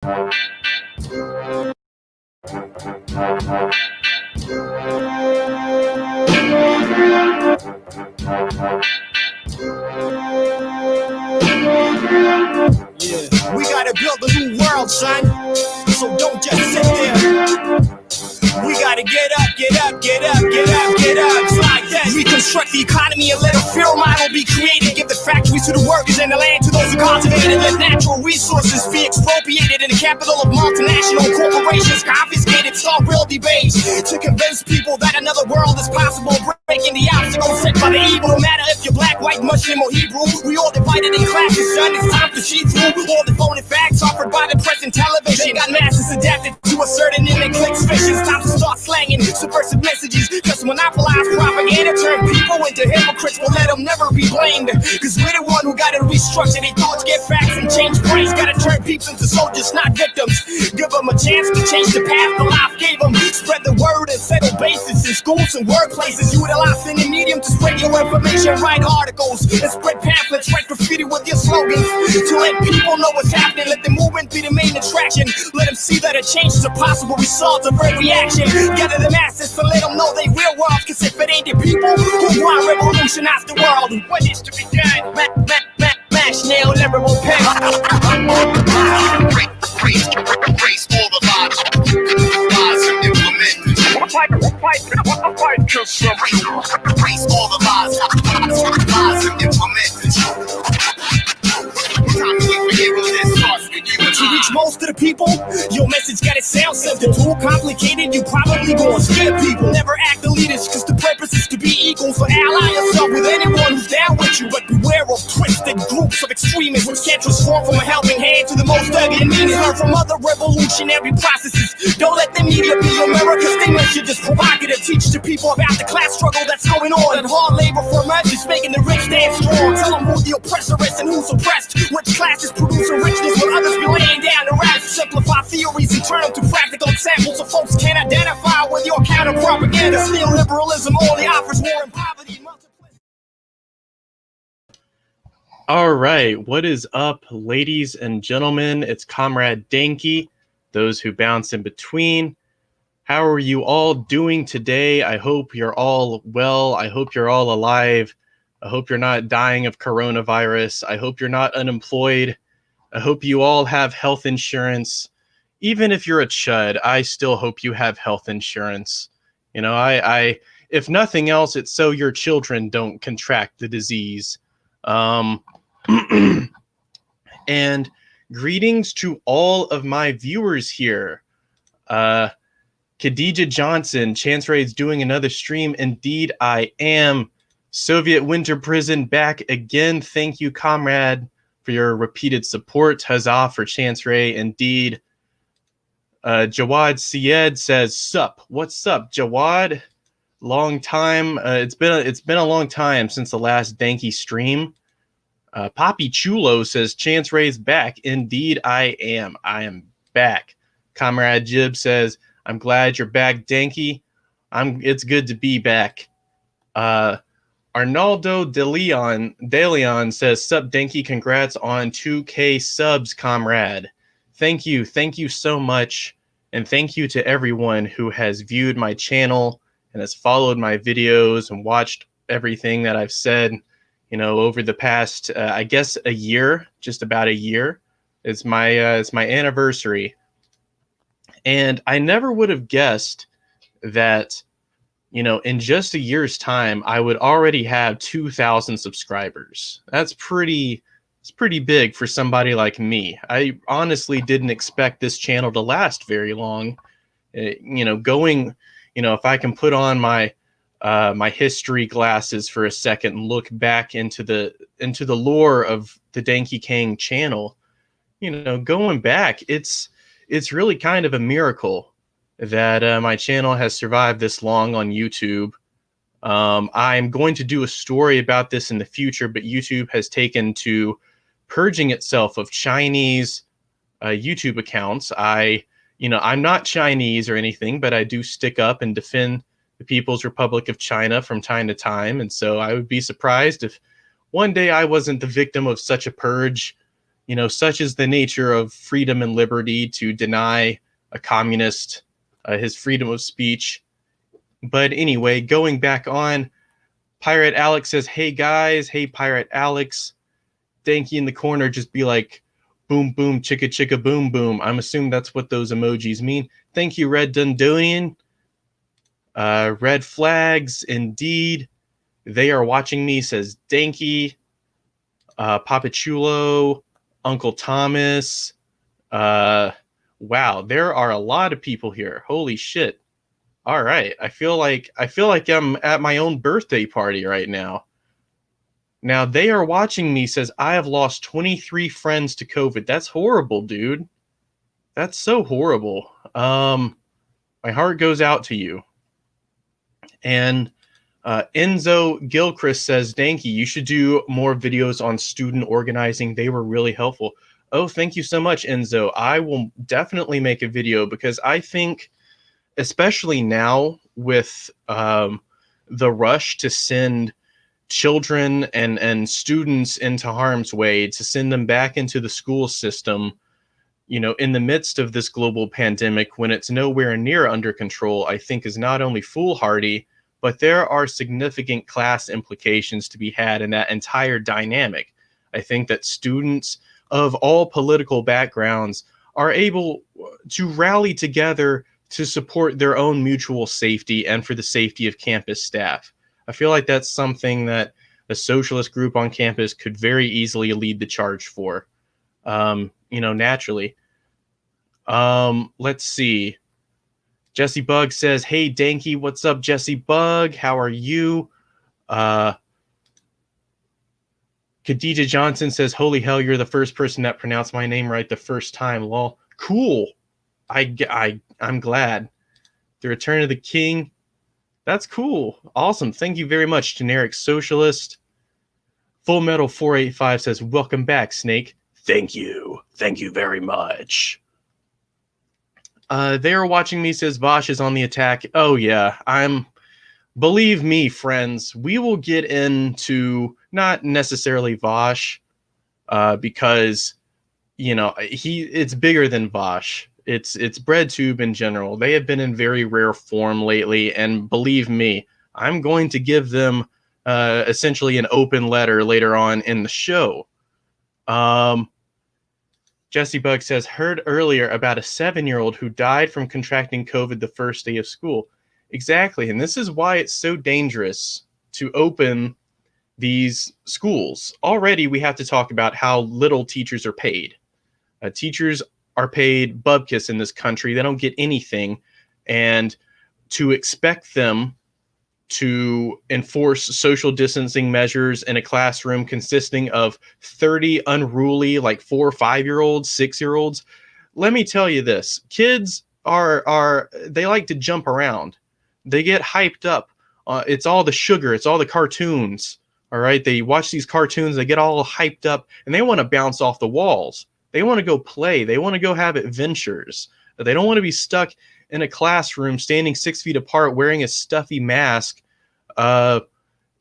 We gotta build a new world, son. So don't just sit there. We gotta get up, get up, get up, get up, get up. It's like that. Reconstruct the economy and let a fear model be created. Give the factories to the workers and the land to those who cultivate it. Let natural resources be expropriated in the capital of multinational corporations confiscated. Start real debates to convince people that another world is possible. Breaking the obstacles set by the evil. No matter if you're black, white, Muslim, or Hebrew, we all divided in classes, son. It's time to see through all the phony facts offered by the press and television. Got masses adapted to a certain image clicks vision. Time to start slanging subversive messages. Just monopolize propaganda, turn people into hypocrites, but let them never be blamed. Cause we're the one who gotta restructure their thoughts, get facts, and change brains. Gotta turn people into soldiers, not victims. Give them a chance to change the path the life gave them. Spread the word and settle bases in schools and workplaces. Utilize any medium to spread your information. Write articles and spread pamphlets. Write graffiti with your slogans to let people know what's happening. Let the movement be the main attraction. Let them see that a change is a possible result of every action. Gather the masses to let them know they real world. Cause if it ain't the people who want to revolutionize the world, what is to be done? Mash nail, liberal pen. Erase all the lies you implement. Fight consumption. Erase all the lies you implement. Time to wait for evil that starts with you. To reach most of the people, your message gotta sound simple. Too complicated, you probably gonna scare people. Never act elitist, cause the purpose is to be equal. So ally yourself with anyone who's down with you. But beware of twisted groups of extremists which can transform from a helping hand to the most ugly and meanest. Learn from other revolutionary processes. Don't let the media be your mirror, cause they make you just provocative. Teach the people about the class struggle that's going on. And hard labor for merchants making the rich stand strong. Tell them who the oppressor is and who's oppressed. Which classes produce richness when others be laying down the rest. Simplify theories and turn them to practical examples so folks can identify with your counter propaganda. Neoliberalism only offers war and poverty. All right, what is up, ladies and gentlemen? It's Comrade Dankey, those who bounce in between. How are you all doing today? I hope you're all well. I hope you're all alive. I hope you're not dying of coronavirus. I hope you're not unemployed. I hope you all have health insurance. Even if you're a chud, I still hope you have health insurance. You know, I if nothing else, it's so your children don't contract the disease. And greetings to all of my viewers here. Khadija Johnson, Chance Raid's doing another stream. Indeed, I am. Soviet Winter Prison back again. Thank you, comrade, for your repeated support. Huzzah for Chance Ray. Indeed. Jawad Syed says, "Sup? What's up, Jawad? Long time. It's been a long time since the last Dankey stream." Poppy Chulo says, "Chance Ray's back." Indeed, I am. I am back. Comrade Jib says, "I'm glad you're back, Dankey. It's good to be back." Arnaldo De Leon says, "Sup, Dankey, congrats on 2K subs, comrade." Thank you so much, and thank you to everyone who has viewed my channel and has followed my videos and watched everything that I've said, you know, over the past, I guess a year, just about a year. It's my anniversary, and I never would have guessed that, you know, in just a year's time, I would already have 2,000 subscribers. It's pretty big for somebody like me. I honestly didn't expect this channel to last very long. You know, if I can put on my my history glasses for a second and look back into the lore of the Dankey Kang channel, you know, going back, it's really kind of a miracle that my channel has survived this long on YouTube. I'm going to do a story about this in the future, but YouTube has taken to purging itself of Chinese YouTube accounts. I'm not Chinese or anything, but I do stick up and defend the People's Republic of China from time to time. And so I would be surprised if one day I wasn't the victim of such a purge. such is the nature of freedom and liberty to deny a communist his freedom of speech. But anyway, going back on, Pirate Alex says, hey guys, hey Pirate Alex. Dankey in the corner just be like, boom, boom, chicka, chicka, boom, boom. I'm assuming that's what those emojis mean. Thank you, Red Dundonian. Red flags, indeed. They are watching me, says Dankey. Papa Chulo, Uncle Thomas. Wow, there are a lot of people here. Holy shit. All right. I feel like I'm at my own birthday party right now. Now, they are watching me, says, I have lost 23 friends to COVID. That's horrible, dude. That's so horrible. My heart goes out to you. And Enzo Gilchrist says, Dankey, you should do more videos on student organizing. They were really helpful. Oh, thank you so much, Enzo. I will definitely make a video because I think, especially now with the rush to send children and students into harm's way, to send them back into the school system, in the midst of this global pandemic when it's nowhere near under control, I think is not only foolhardy, but there are significant class implications to be had in that entire dynamic. I think that students of all political backgrounds are able to rally together to support their own mutual safety and for the safety of campus staff. I feel like that's something that a socialist group on campus could very easily lead the charge for, naturally. Let's see. Jesse Bug says, hey, Dankey, what's up, Jesse Bug? How are you? Khadija Johnson says, holy hell, you're the first person that pronounced my name right the first time, lol. Cool. I'm glad. The Return of the King. That's cool. Awesome. Thank you very much, Generic Socialist. Full Metal 485 says, welcome back, Snake. Thank you. Thank you very much. They are watching me, says Vosh is on the attack. Oh, yeah. Believe me, friends, we will get into not necessarily Vosh because, it's bigger than Vosh. It's BreadTube in general. They have been in very rare form lately, and believe me, I'm going to give them essentially an open letter later on in the show. Jesse Bug says, heard earlier about a 7-year-old who died from contracting COVID the first day of school. Exactly, and this is why it's so dangerous to open these schools. Already, we have to talk about how little teachers are paid. Teachers are paid bubkiss in this country. They don't get anything. And to expect them to enforce social distancing measures in a classroom consisting of 30 unruly, like 4 or 5-year-olds, 6-year-olds, let me tell you this. Kids they like to jump around. They get hyped up. It's all the sugar. It's all the cartoons. All right. They watch these cartoons. They get all hyped up and they want to bounce off the walls. They want to go play. They want to go have adventures. They don't want to be stuck in a classroom standing 6 feet apart wearing a stuffy mask,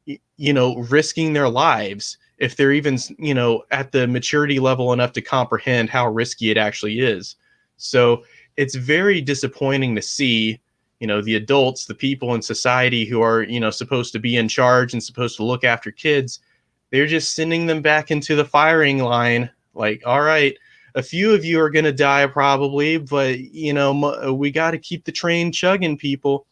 risking their lives if they're even, at the maturity level enough to comprehend how risky it actually is. So it's very disappointing to see, the adults, the people in society who are, supposed to be in charge and supposed to look after kids. They're just sending them back into the firing line. Like, all right, a few of you are going to die probably, but, we got to keep the train chugging, people.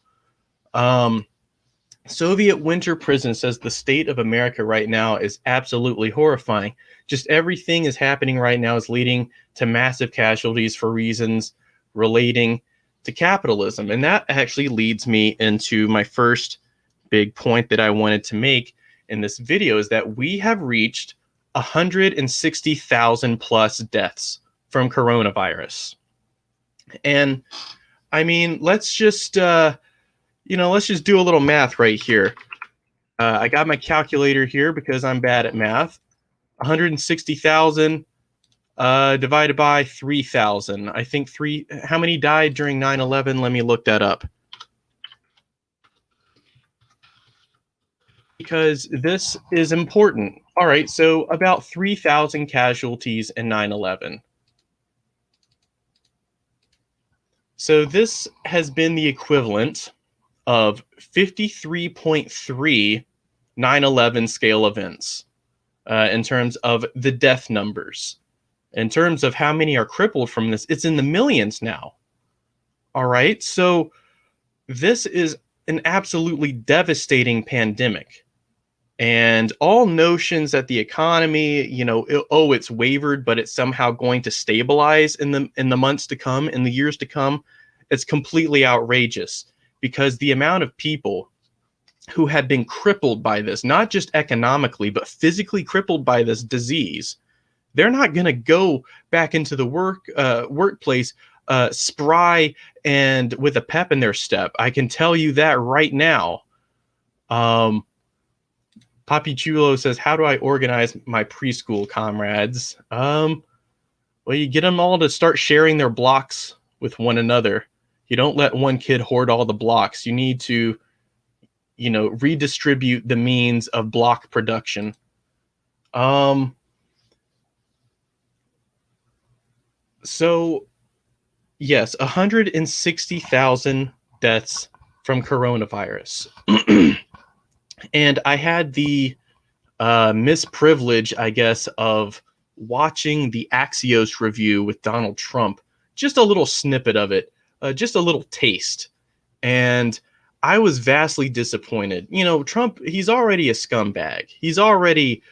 Soviet winter prison says the state of America right now is absolutely horrifying. Just everything is happening right now is leading to massive casualties for reasons relating to capitalism. And that actually leads me into my first big point that I wanted to make in this video is that we have reached 160,000 plus deaths from coronavirus. And I mean, let's just do a little math right here. I got my calculator here because I'm bad at math. 160,000 divided by 3,000. I think how many died during 9/11? Let me look that up. because this is important. All right, so about 3,000 casualties in 9/11. So this has been the equivalent of 53.3 9/11 scale events in terms of the death numbers. In terms of how many are crippled from this, it's in the millions now. All right, so this is an absolutely devastating pandemic. And all notions that the economy, it's wavered, but it's somehow going to stabilize in the months to come, in the years to come, it's completely outrageous, because the amount of people who have been crippled by this, not just economically, but physically crippled by this disease, they're not going to go back into the workplace spry and with a pep in their step. I can tell you that right now. Papi Chulo says, how do I organize my preschool comrades? Well, you get them all to start sharing their blocks with one another. You don't let one kid hoard all the blocks. You need to, redistribute the means of block production. So, yes, 160,000 deaths from coronavirus. And I had the misprivilege, I guess, of watching the Axios review with Donald Trump, just a little snippet of it, just a little taste. And I was vastly disappointed. Trump, he's already a scumbag. He's already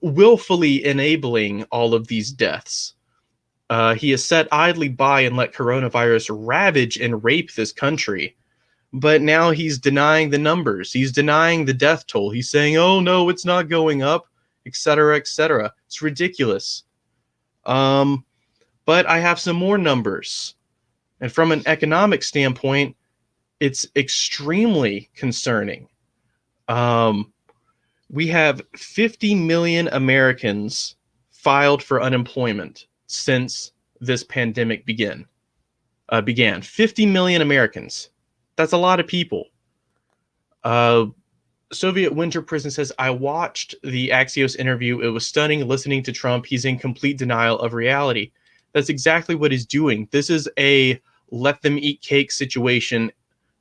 willfully enabling all of these deaths. He has sat idly by and let coronavirus ravage and rape this country. But now he's denying the numbers. He's denying the death toll. He's saying, oh, no, it's not going up, etc., etc. It's ridiculous. But I have some more numbers. And from an economic standpoint, it's extremely concerning. We have 50 million Americans filed for unemployment since this pandemic began. 50 million Americans. That's a lot of people. Soviet Winter Prison says, I watched the Axios interview. It was stunning listening to Trump. He's in complete denial of reality. That's exactly what he's doing. This is a let them eat cake situation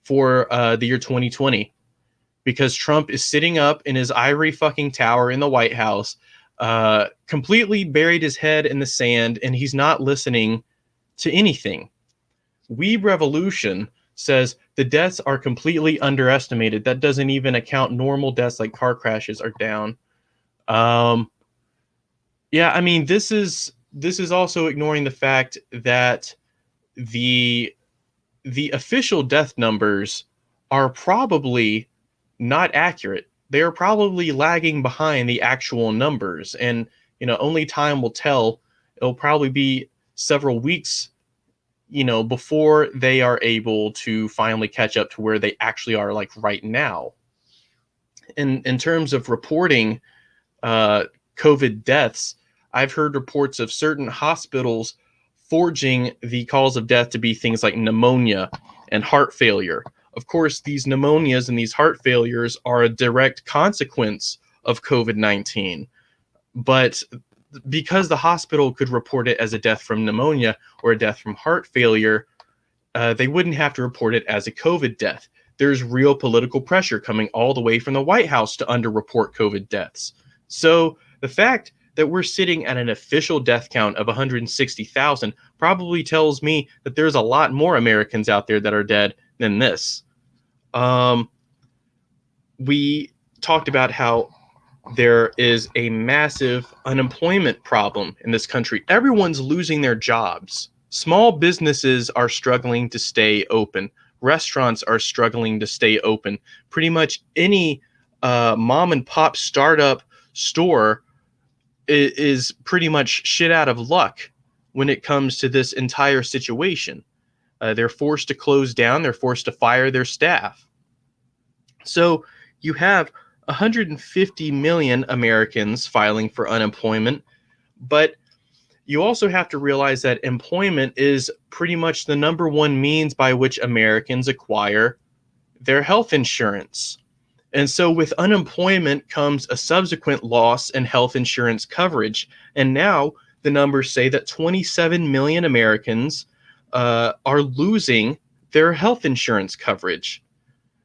for the year 2020. Because Trump is sitting up in his ivory fucking tower in the White House, completely buried his head in the sand, and he's not listening to anything. We Revolution says the deaths are completely underestimated. That doesn't even account normal deaths like car crashes are down. Yeah, I mean, this is also ignoring the fact that the official death numbers are probably not accurate. They are probably lagging behind the actual numbers, and only time will tell. It'll probably be several weeks before they are able to finally catch up to where they actually are, like right now. In terms of reporting COVID deaths, I've heard reports of certain hospitals forging the cause of death to be things like pneumonia and heart failure. Of course, these pneumonias and these heart failures are a direct consequence of COVID-19. But because the hospital could report it as a death from pneumonia or a death from heart failure, they wouldn't have to report it as a COVID death. There's real political pressure coming all the way from the White House to underreport COVID deaths. So the fact that we're sitting at an official death count of 160,000 probably tells me that there's a lot more Americans out there that are dead than this. We talked about how there is a massive unemployment problem in this country. Everyone's losing their jobs. Small businesses are struggling to stay open. Restaurants are struggling to stay open. Pretty much any mom and pop startup store is pretty much shit out of luck when it comes to this entire situation. They're forced to close down. They're forced to fire their staff. So you have 150 million Americans filing for unemployment, but you also have to realize that employment is pretty much the number one means by which Americans acquire their health insurance. And so with unemployment comes a subsequent loss in health insurance coverage. And now the numbers say that 27 million Americans are losing their health insurance coverage.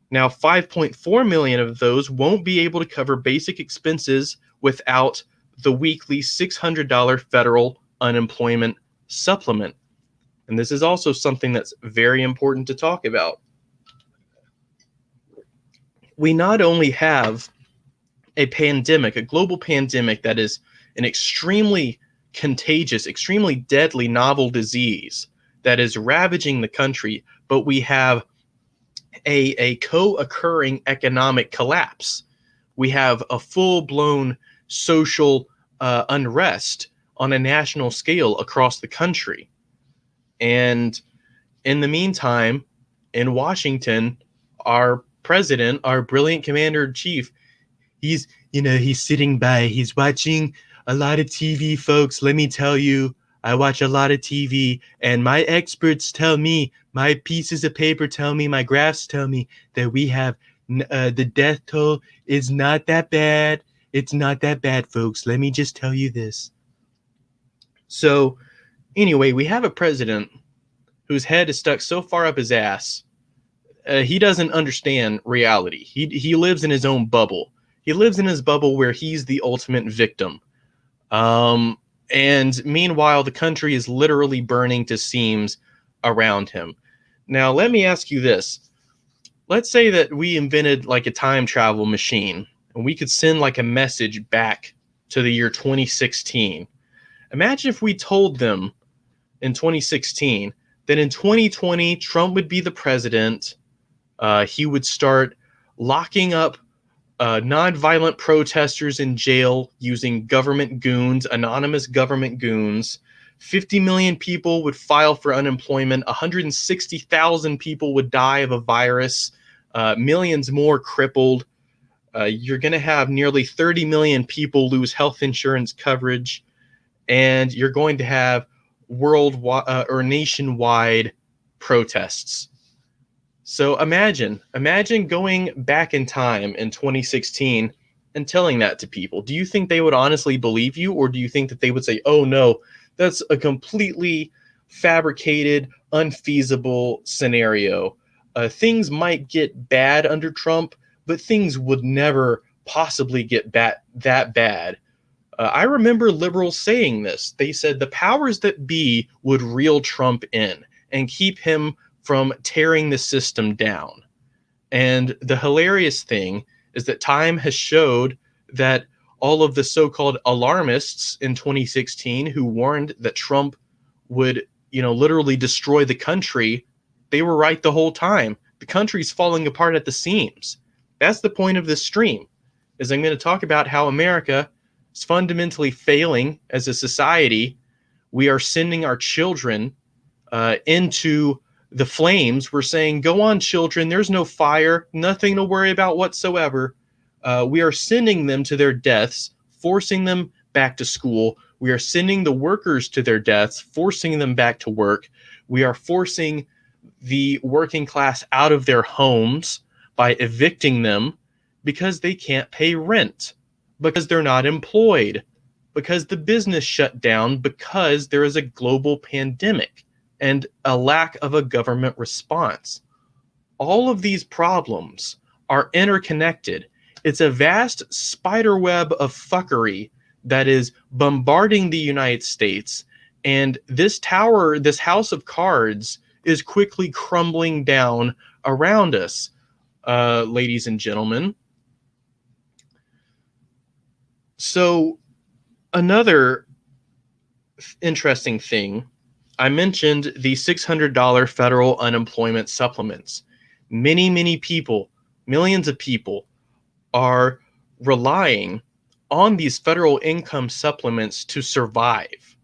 Now, 5.4 million of those won't be able to cover basic expenses without the weekly $600 federal unemployment supplement. And this is also something that's very important to talk about. We not only have a pandemic, a global pandemic that is an extremely contagious, extremely deadly novel disease that is ravaging the country, but we have a co-occurring economic collapse. We have a full-blown social unrest on a national scale across the country. And in the meantime, in Washington, our president, our brilliant commander-in-chief, he's sitting by, he's watching a lot of TV, folks. Let me tell you, I watch a lot of TV, and my experts tell me, my pieces of paper tell me, my graphs tell me that we have the death toll is not that bad. It's not that bad, folks. Let me just tell you this. So anyway, we have a president whose head is stuck so far up his ass, he doesn't understand reality. He lives in his own bubble. He lives in his bubble where he's the ultimate victim. And meanwhile, the country is literally burning to seams around him. Now, let me ask you this. Let's say that we invented like a time travel machine and we could send like a message back to the year 2016. Imagine if we told them in 2016 that in 2020, Trump would be the president. He would start locking up nonviolent protesters in jail using government goons, anonymous government goons. 50 million people would file for unemployment. 160,000 people would die of a virus. Millions more crippled. You're going to have nearly 30 million people lose health insurance coverage. And you're going to have worldwide or nationwide protests. So imagine going back in time in 2016 and telling that to people. Do you think they would honestly believe you, or do you think that they would say, oh no, that's a completely fabricated, unfeasible scenario? Things might get bad under Trump, but things would never possibly get that bad. I remember liberals saying this. They said the powers that be would reel Trump in and keep him from tearing the system down. And the hilarious thing is that time has showed that all of the so-called alarmists in 2016 who warned that Trump would, literally destroy the country, they were right the whole time. The country's falling apart at the seams. That's the point of this stream, is I'm going to talk about how America is fundamentally failing as a society. We are sending our children into the flames. We're saying, go on, children, there's no fire, nothing to worry about whatsoever. We are sending them to their deaths, forcing them back to school. We are sending the workers to their deaths, forcing them back to work. We are forcing the working class out of their homes by evicting them because they can't pay rent, because they're not employed, because the business shut down, because there is a global pandemic and a lack of a government response. All of these problems are interconnected. It's a vast spider web of fuckery that is bombarding the United States. And this tower, this house of cards, is quickly crumbling down around us, ladies and gentlemen. So another interesting thing, I mentioned the $600 federal unemployment supplements. Many people, millions of people, are relying on these federal income supplements to survive,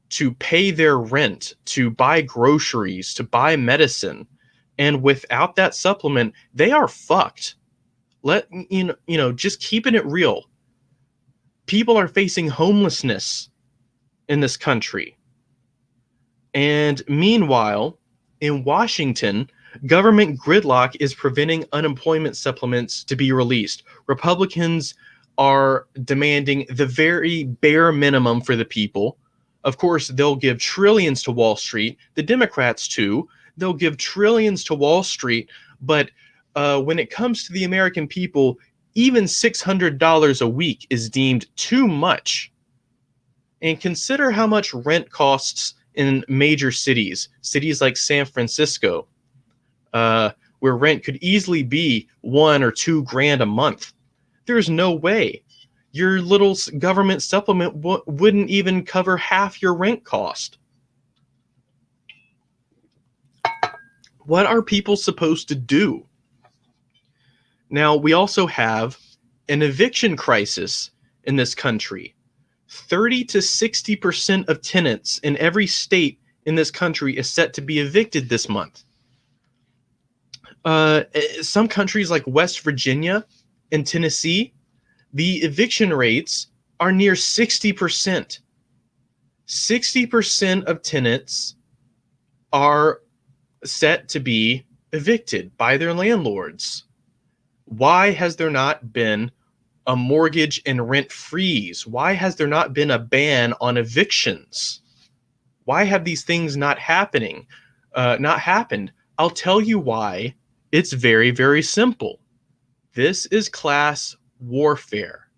to pay their rent, to buy groceries, to buy medicine. And without that supplement, they are fucked. Just keeping it real. People are facing homelessness in this country. And meanwhile, in Washington, Government gridlock is preventing unemployment supplements to be released. Republicans are demanding the very bare minimum for the people. Of course, they'll give trillions to Wall Street. The Democrats, too, they'll give trillions to Wall Street. But when it comes to the American people, even $600 a week is deemed too much. And consider how much rent costs in major cities, cities like San Francisco, where rent could easily be $1 or $2 grand a month. There's no way your little government supplement wouldn't even cover half your rent cost. What are people supposed to do? Now, we also have an eviction crisis in this country. 30 to 60% of tenants in every state in this country is set to be evicted this month. Some countries like West Virginia and Tennessee, the eviction rates are near 60%. 60% of tenants are set to be evicted by their landlords. Why has there not been a mortgage and rent freeze? Why has there not been a ban on evictions? Why have these things not happened? I'll tell you why. It's very, very simple. This is class warfare.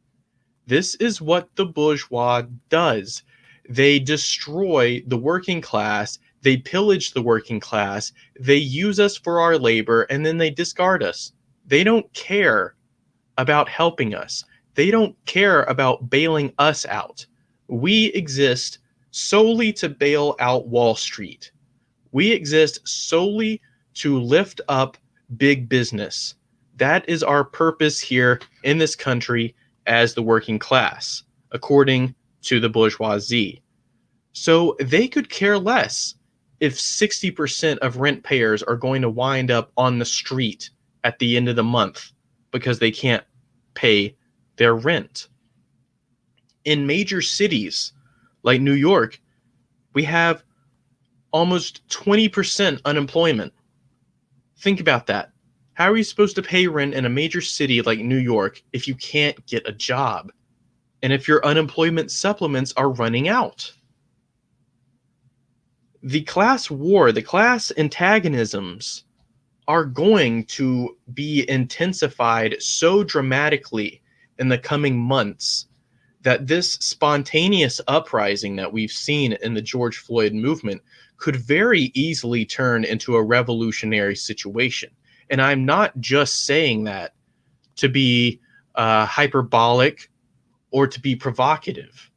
This is what the bourgeois does. They destroy the working class. They pillage the working class. They use us for our labor, and then they discard us. They don't care about helping us. They don't care about bailing us out. We exist solely to bail out Wall Street. We exist solely to lift up big business. That is our purpose here in this country as the working class, according to the bourgeoisie. So they could care less if 60% of rent payers are going to wind up on the street at the end of the month because they can't pay their rent. In major cities like New York, we have almost 20% unemployment. Think about that. How are you supposed to pay rent in a major city like New York if you can't get a job? And if your unemployment supplements are running out? The class war, the class antagonisms are going to be intensified so dramatically in the coming months that this spontaneous uprising that we've seen in the George Floyd movement could very easily turn into a revolutionary situation. And I'm not just saying that to be hyperbolic or to be provocative.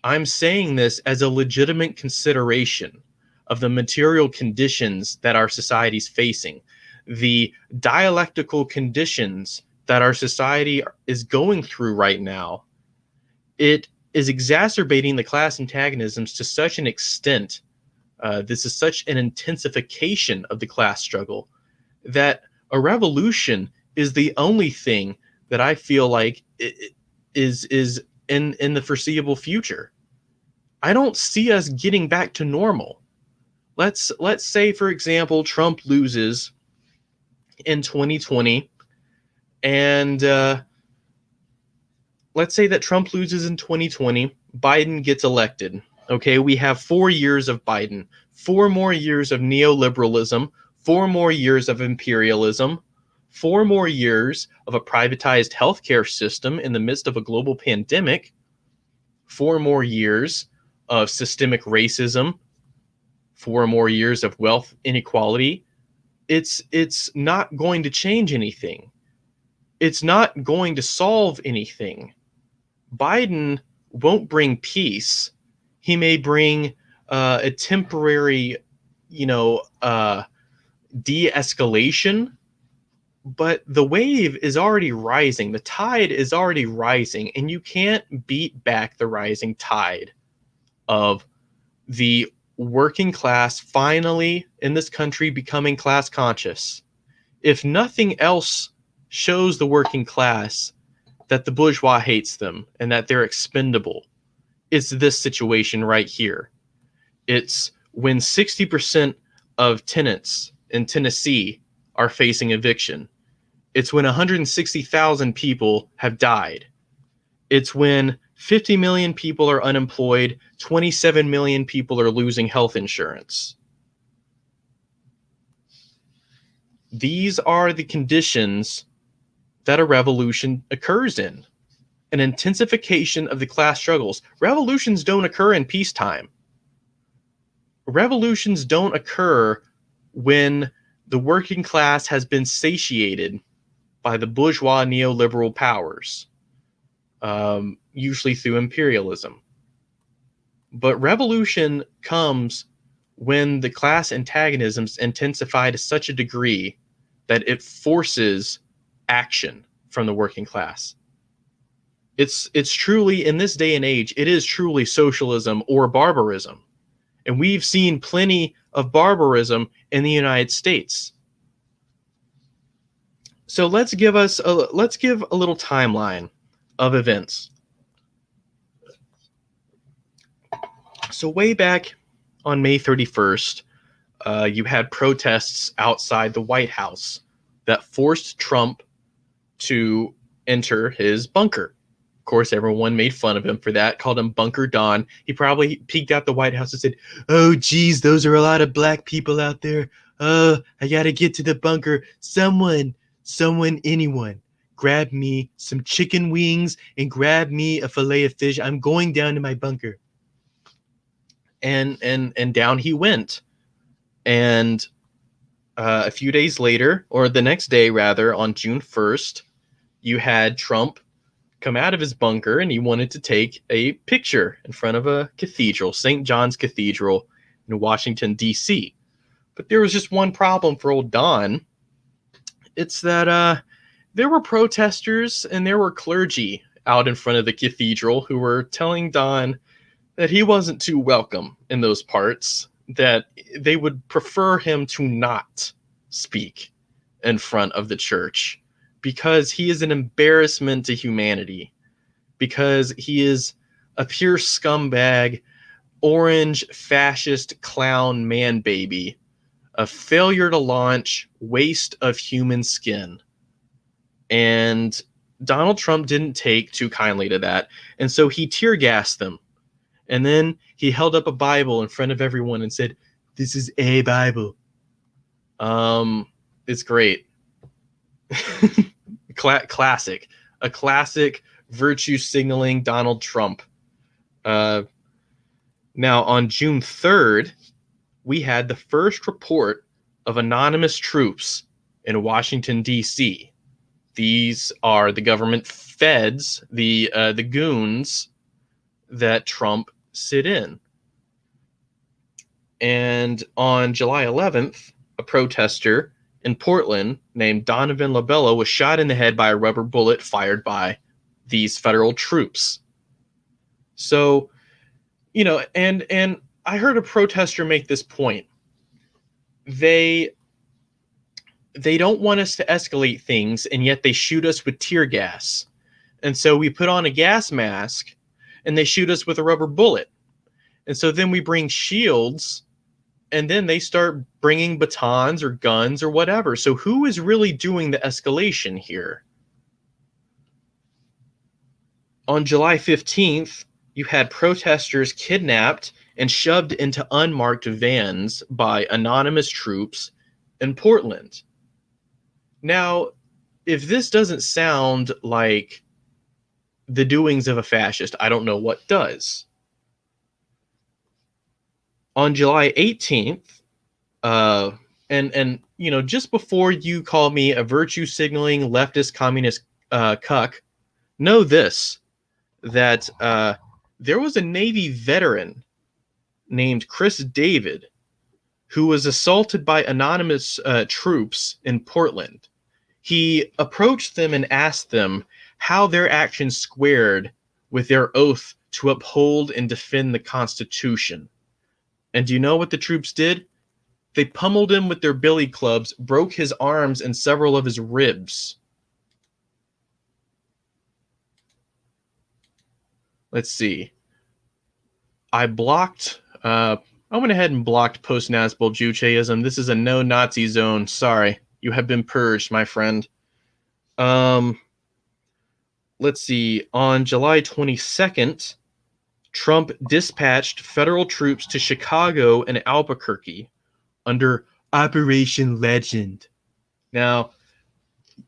I'm saying this as a legitimate consideration of the material conditions that our society is facing, the dialectical conditions that our society is going through right now. It is exacerbating the class antagonisms to such an extent. This is such an intensification of the class struggle that a revolution is the only thing that I feel like is in the foreseeable future. I don't see us getting back to normal. Let's say, for example, Trump loses in 2020, and let's say that Trump loses in 2020, Biden gets elected. Okay, we have 4 years of Biden, 4 more years of neoliberalism, 4 more years of imperialism, 4 more years of a privatized healthcare system in the midst of a global pandemic, 4 more years of systemic racism, 4 more years of wealth inequality. It's not going to change anything. It's not going to solve anything. Biden won't bring peace. He may bring a temporary, de-escalation, but the wave is already rising. The tide is already rising, and you can't beat back the rising tide of the working class finally in this country becoming class conscious. If nothing else shows the working class that the bourgeois hates them and that they're expendable, it's this situation right here. It's when 60% of tenants in Tennessee are facing eviction. It's when 160,000 people have died. It's when 50 million people are unemployed, 27 million people are losing health insurance. These are the conditions that a revolution occurs in. An intensification of the class struggles. Revolutions don't occur in peacetime. Revolutions don't occur when the working class has been satiated by the bourgeois neoliberal powers, usually through imperialism. But revolution comes when the class antagonisms intensify to such a degree that it forces action from the working class. It's truly, in this day and age, it is truly socialism or barbarism. And we've seen plenty of barbarism in the United States. So let's give a little timeline of events. So way back on May 31st, you had protests outside the White House that forced Trump to enter his bunker. Of course, everyone made fun of him for that, called him Bunker Don. He probably peeked out the White House and said, "Oh, geez, those are a lot of black people out there. Oh, I gotta get to the bunker. Someone, anyone, grab me some chicken wings and grab me a fillet of fish. I'm going down to my bunker." And down he went. And a few days later, or the next day rather, on June 1st, you had Trump come out of his bunker and he wanted to take a picture in front of a cathedral, St. John's Cathedral in Washington, D.C. But there was just one problem for old Don. It's that there were protesters and there were clergy out in front of the cathedral who were telling Don that he wasn't too welcome in those parts, that they would prefer him to not speak in front of the church because he is an embarrassment to humanity, because he is a pure scumbag, orange fascist clown man baby, a failure to launch, waste of human skin. And Donald Trump didn't take too kindly to that, and so he tear gassed them. And then he held up a Bible in front of everyone and said, "This is a Bible." It's great. Classic. A classic virtue signaling Donald Trump. Now, on June 3rd, we had the first report of anonymous troops in Washington, D.C. These are the government feds, the goons that Trump sit in. And on July 11th, a protester in Portland named Donovan Labella was shot in the head by a rubber bullet fired by these federal troops. So, and I heard a protester make this point. They don't want us to escalate things, and yet they shoot us with tear gas. And so we put on a gas mask and they shoot us with a rubber bullet. And so then we bring shields, and then they start bringing batons or guns or whatever. So who is really doing the escalation here? On July 15th, you had protesters kidnapped and shoved into unmarked vans by anonymous troops in Portland. Now, if this doesn't sound like the doings of a fascist, I don't know what does. On July 18th, and just before you call me a virtue signaling leftist communist cuck, know this, that there was a Navy veteran named Chris David who was assaulted by anonymous troops in Portland. He approached them and asked them how their actions squared with their oath to uphold and defend the Constitution. And do you know what the troops did? They pummeled him with their billy clubs, broke his arms and several of his ribs. Let's see. I blocked I went ahead and blocked post-Nazbol Jucheism. This is a no-Nazi zone. Sorry. You have been purged, my friend. Let's see. On July 22nd, Trump dispatched federal troops to Chicago and Albuquerque under Operation Legend. Now,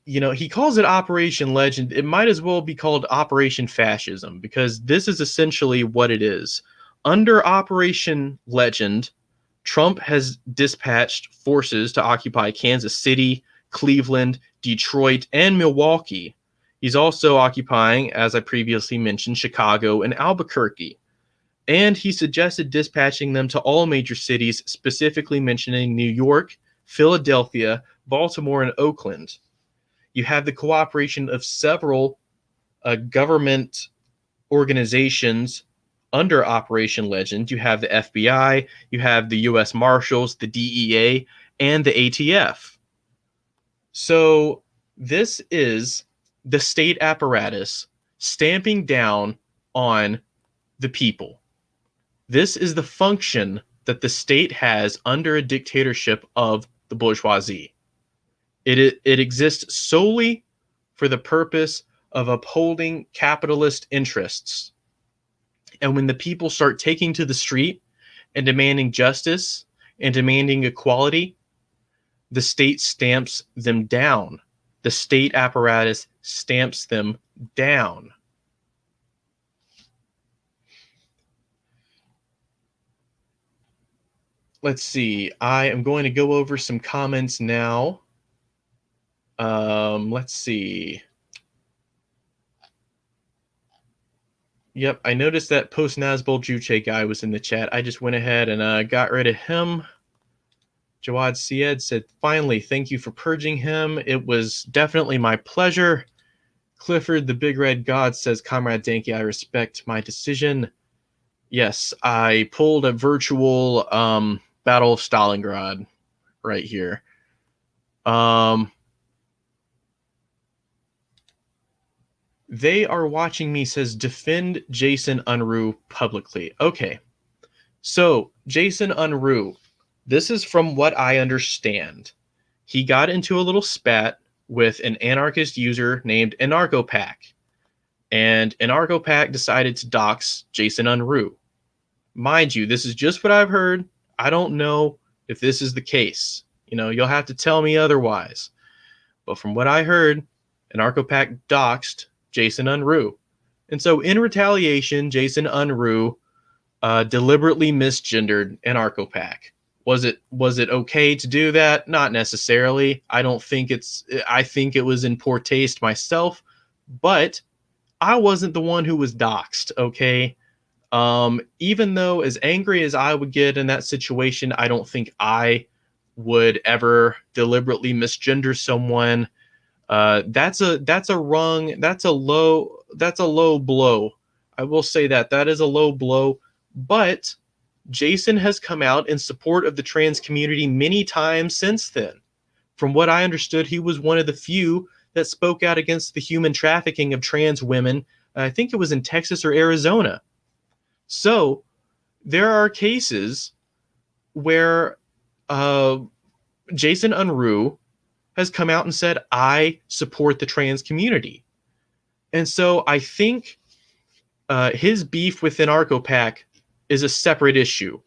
he calls it Operation Legend. It might as well be called Operation Fascism, because this is essentially what it is. Under Operation Legend, Trump has dispatched forces to occupy Kansas City, Cleveland, Detroit, and Milwaukee. He's also occupying, as I previously mentioned, Chicago and Albuquerque. And he suggested dispatching them to all major cities, specifically mentioning New York, Philadelphia, Baltimore, and Oakland. You have the cooperation of several government organizations under Operation Legend. You have the FBI, you have the U.S. Marshals, the DEA, and the ATF. So this is the state apparatus stamping down on the people. This is the function that the state has under a dictatorship of the bourgeoisie. It exists solely for the purpose of upholding capitalist interests. And when the people start taking to the street and demanding justice and demanding equality, the state stamps them down. The state apparatus stamps them down. Let's see. I am going to go over some comments now. Let's see. Yep, I noticed that post-Nazbol Juche guy was in the chat. I just went ahead and got rid of him. Jawad Syed said, finally, thank you for purging him. It was definitely my pleasure. Clifford, the Big Red God, says, Comrade Dankey, I respect my decision. Yes, I pulled a virtual Battle of Stalingrad right here. They are watching me, says, defend Jason Unruh publicly. Okay, so Jason Unruh, this is from what I understand. He got into a little spat with an anarchist user named AnarchoPack. And AnarchoPack decided to dox Jason Unruh. Mind you, this is just what I've heard. I don't know if this is the case. You'll have to tell me otherwise. But from what I heard, AnarchoPack doxed Jason Unruh. And so in retaliation, Jason Unruh deliberately misgendered AnarchoPack. Was it okay to do that? Not necessarily. I think it was in poor taste myself, but I wasn't the one who was doxed, okay? Even though as angry as I would get in that situation, I don't think I would ever deliberately misgender someone. That's a low blow. I will say that is a low blow, but Jason has come out in support of the trans community many times since then. From what I understood, he was one of the few that spoke out against the human trafficking of trans women. I think it was in Texas or Arizona. So there are cases where Jason Unruh has come out and said, I support the trans community. And so I think his beef with AnarchoPack is a separate issue.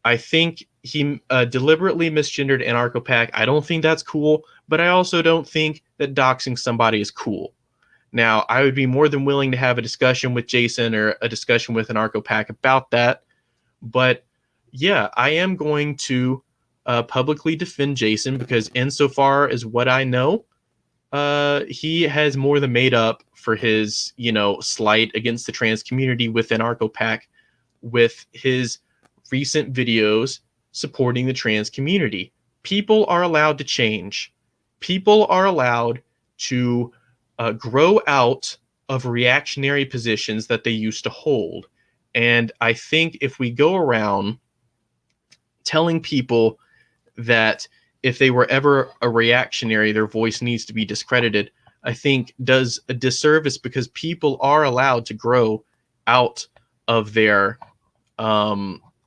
I think he deliberately misgendered AnarchoPack. I don't think that's cool, but I also don't think that doxing somebody is cool. Now, I would be more than willing to have a discussion with Jason or a discussion with AnarchoPack about that. But yeah, I am going to publicly defend Jason because insofar as what I know, he has more than made up for his, slight against the trans community with AnarchoPack with his recent videos supporting the trans community. People are allowed to change. People are allowed to grow out of reactionary positions that they used to hold. And I think if we go around telling people that if they were ever a reactionary, their voice needs to be discredited, I think does a disservice because people are allowed to grow out of their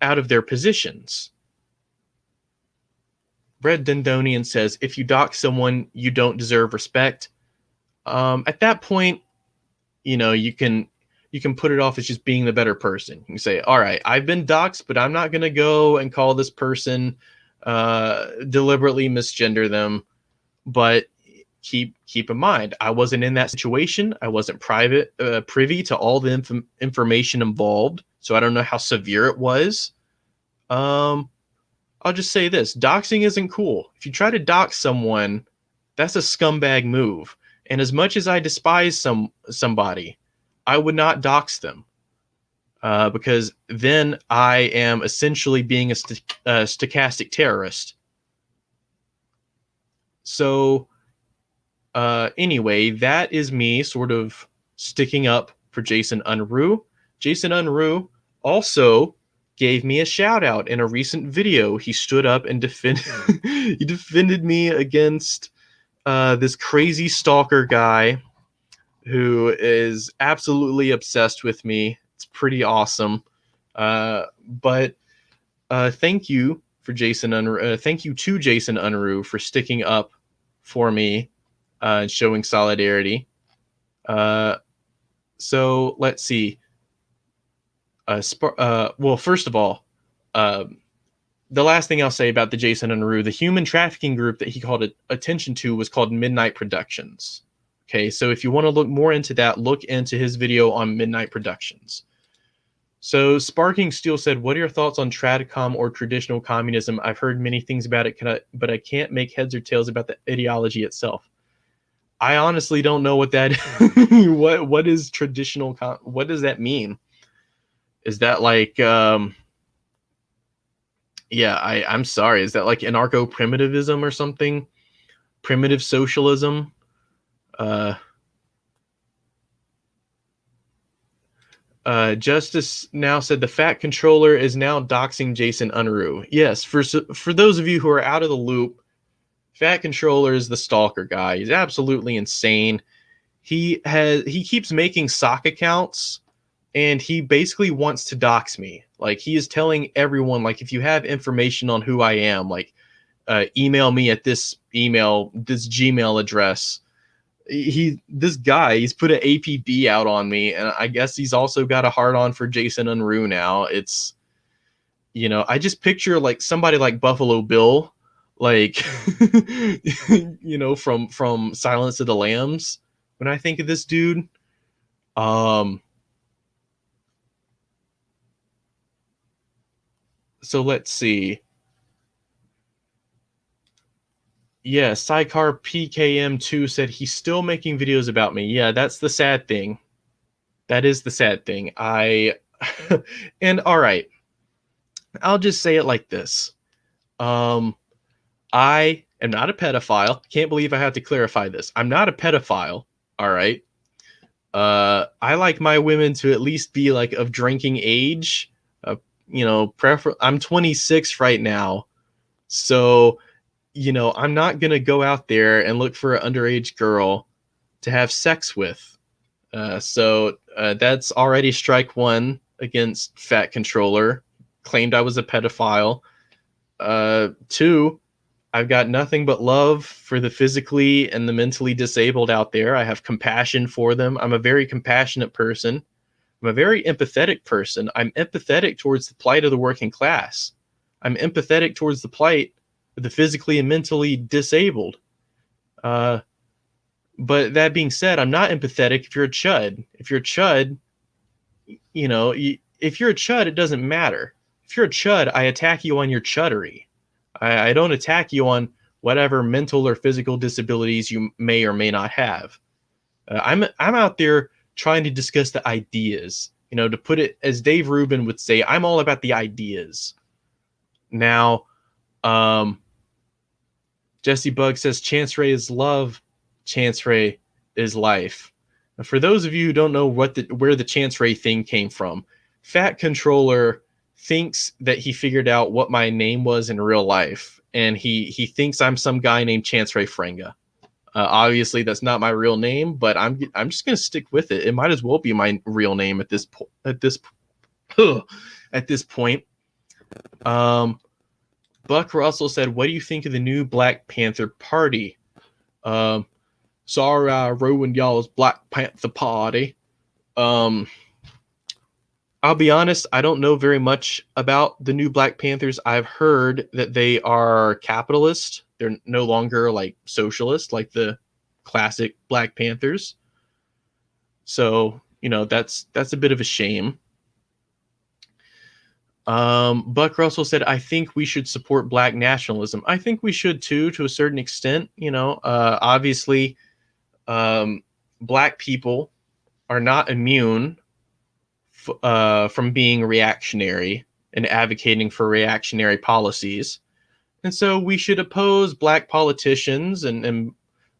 out of their positions. Red Dendonian says, if you dox someone, you don't deserve respect. At that point, you can put it off as just being the better person. You can say, all right, I've been doxxed, but I'm not going to go and call this person, deliberately misgender them. But keep in mind, I wasn't in that situation. I wasn't privy to all the information involved, so I don't know how severe it was. I'll just say this: doxing isn't cool. If you try to dox someone, that's a scumbag move. And as much as I despise somebody, I would not dox them, because then I am essentially being a stochastic terrorist. So anyway, that is me sort of sticking up for Jason Unruh. Jason Unruh also gave me a shout out in a recent video. He stood up and defended me against this crazy stalker guy who is absolutely obsessed with me. It's pretty awesome. But thank you for Jason Unruh. Thank you to Jason Unruh for sticking up for me and showing solidarity. So let's see. Well, first of all, the last thing I'll say about the Jason Unruh, the human trafficking group that he called attention to was called Midnight Productions. Okay, so if you want to look more into that, look into his video on Midnight Productions. So Sparking Steel said, what are your thoughts on Tradcom or traditional communism? I've heard many things about it, but I can't make heads or tails about the ideology itself. I honestly don't know what that what is traditional what does that mean? Is that like I'm sorry, is that like anarcho-primitivism or something? Primitive socialism? Justice now said the Fat Controller is now doxing Jason Unruh. Yes, for those of you who are out of the loop, Fat Controller is the stalker guy. He's absolutely insane. He keeps making sock accounts, and he basically wants to dox me. Like, he is telling everyone, like, if you have information on who I am, like, email me at this Gmail address. This guy, he's put an APB out on me, and I guess he's also got a hard on for Jason Unruh now. It's, I just picture like somebody like Buffalo Bill, like, from Silence of the Lambs when I think of this dude. So let's see. Yeah, Sidecar PKM2 said he's still making videos about me. Yeah, that's the sad thing. That is the sad thing. And all right, I'll just say it like this. I am not a pedophile. Can't believe I have to clarify this. I'm not a pedophile. All right. I like my women to at least be like of drinking age. I'm 26 right now. So, I'm not going to go out there and look for an underage girl to have sex with. So that's already strike one against Fat Controller. Claimed I was a pedophile. Two, I've got nothing but love for the physically and the mentally disabled out there. I have compassion for them. I'm a very compassionate person. I'm a very empathetic person. I'm empathetic towards the plight of the working class. I'm empathetic towards the plight of the physically and mentally disabled. But that being said, I'm not empathetic if you're a chud. If you're a chud, if you're a chud, it doesn't matter. If you're a chud, I attack you on your chuddery. I don't attack you on whatever mental or physical disabilities you may or may not have. I'm out there trying to discuss the ideas. To put it as Dave Rubin would say, I'm all about the ideas. Now, Jesse Bug says Chance Ray is love, Chance Ray is life. Now, for those of you who don't know where the Chance Ray thing came from, Fat Controller thinks that he figured out what my name was in real life, and he thinks I'm some guy named Chance Ray Franga. Obviously, that's not my real name, but I'm just gonna stick with it. It might as well be my real name at this point. Buck Russell said, what do you think of the new Black Panther Party? Sorry I ruined y'all's Black Panther Party. I'll be honest, I don't know very much about the new Black Panthers. I've heard that they are capitalist. They're no longer like socialist like the classic Black Panthers. So, that's a bit of a shame. Buck Russell said, I think we should support Black nationalism. I think we should too, to a certain extent. Obviously, Black people are not immune from being reactionary and advocating for reactionary policies. And so we should oppose Black politicians and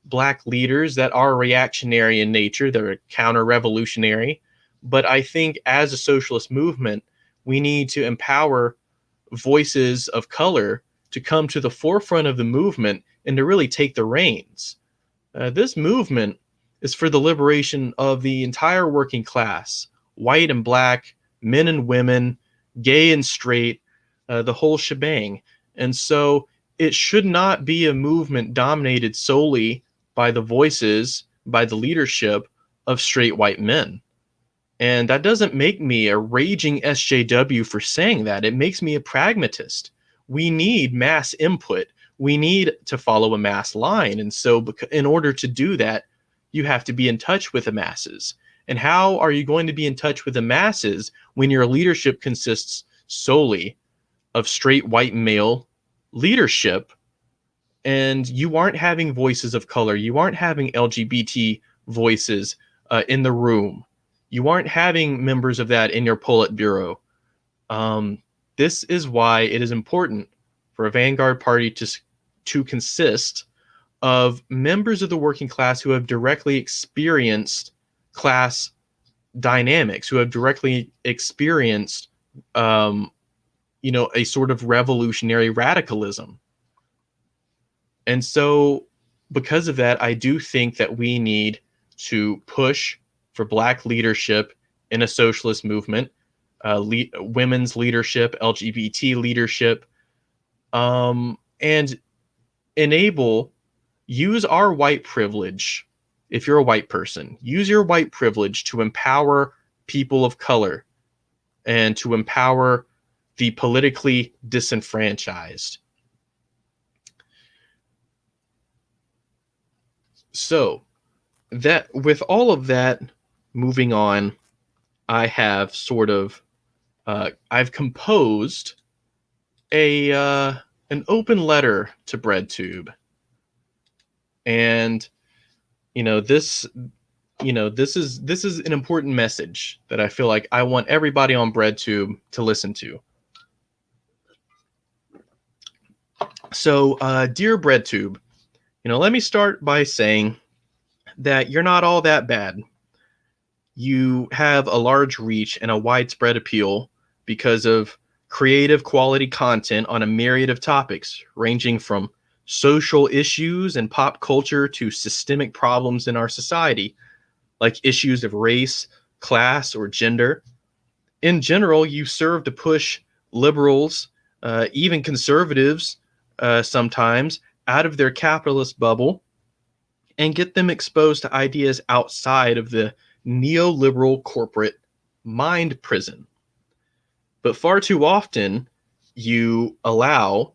Black leaders that are reactionary in nature, that are counter-revolutionary. But I think as a socialist movement, we need to empower voices of color to come to the forefront of the movement and to really take the reins. This movement is for the liberation of the entire working class, white and black, men and women, gay and straight, the whole shebang. And so it should not be a movement dominated solely by the voices, by the leadership of straight white men. And that doesn't make me a raging SJW for saying that. It makes me a pragmatist. We need mass input. We need to follow a mass line. And so in order to do that, you have to be in touch with the masses. And how are you going to be in touch with the masses when your leadership consists solely of straight white male leadership, and you aren't having voices of color, you aren't having LGBT voices in the room, you aren't having members of that in your Politburo? This is why it is important for a vanguard party to consist of members of the working class who have directly experienced class dynamics, who have directly experienced a sort of revolutionary radicalism. And so because of that, I do think that we need to push for Black leadership in a socialist movement, women's leadership, LGBT leadership, and use our white privilege. If you're a white person, use your white privilege to empower people of color and to empower the politically disenfranchised. So that with all of that moving on, I have sort of I've composed an open letter to BreadTube. And this is an important message that I feel like I want everybody on BreadTube to listen to. So, dear BreadTube, let me start by saying that you're not all that bad. You have a large reach and a widespread appeal because of creative quality content on a myriad of topics, ranging from social issues and pop culture to systemic problems in our society, like issues of race, class, or gender. In general, you serve to push liberals, even conservatives, sometimes out of their capitalist bubble and get them exposed to ideas outside of the neoliberal corporate mind prison. But far too often, you allow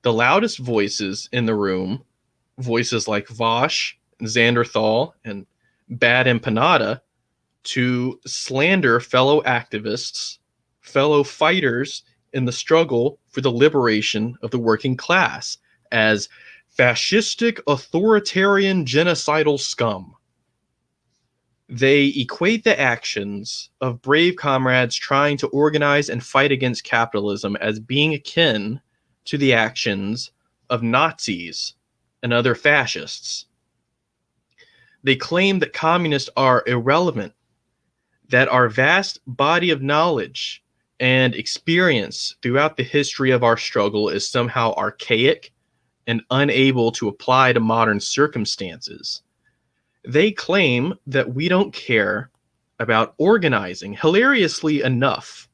the loudest voices in the room, voices like Vosh, Xanderthal, and Bad Empanada, to slander fellow activists, fellow fighters in the struggle for the liberation of the working class as fascistic, authoritarian, genocidal scum. They equate the actions of brave comrades trying to organize and fight against capitalism as being akin to the actions of Nazis and other fascists. They claim that communists are irrelevant, that our vast body of knowledge and experience throughout the history of our struggle is somehow archaic and unable to apply to modern circumstances. They claim that we don't care about organizing. Hilariously enough,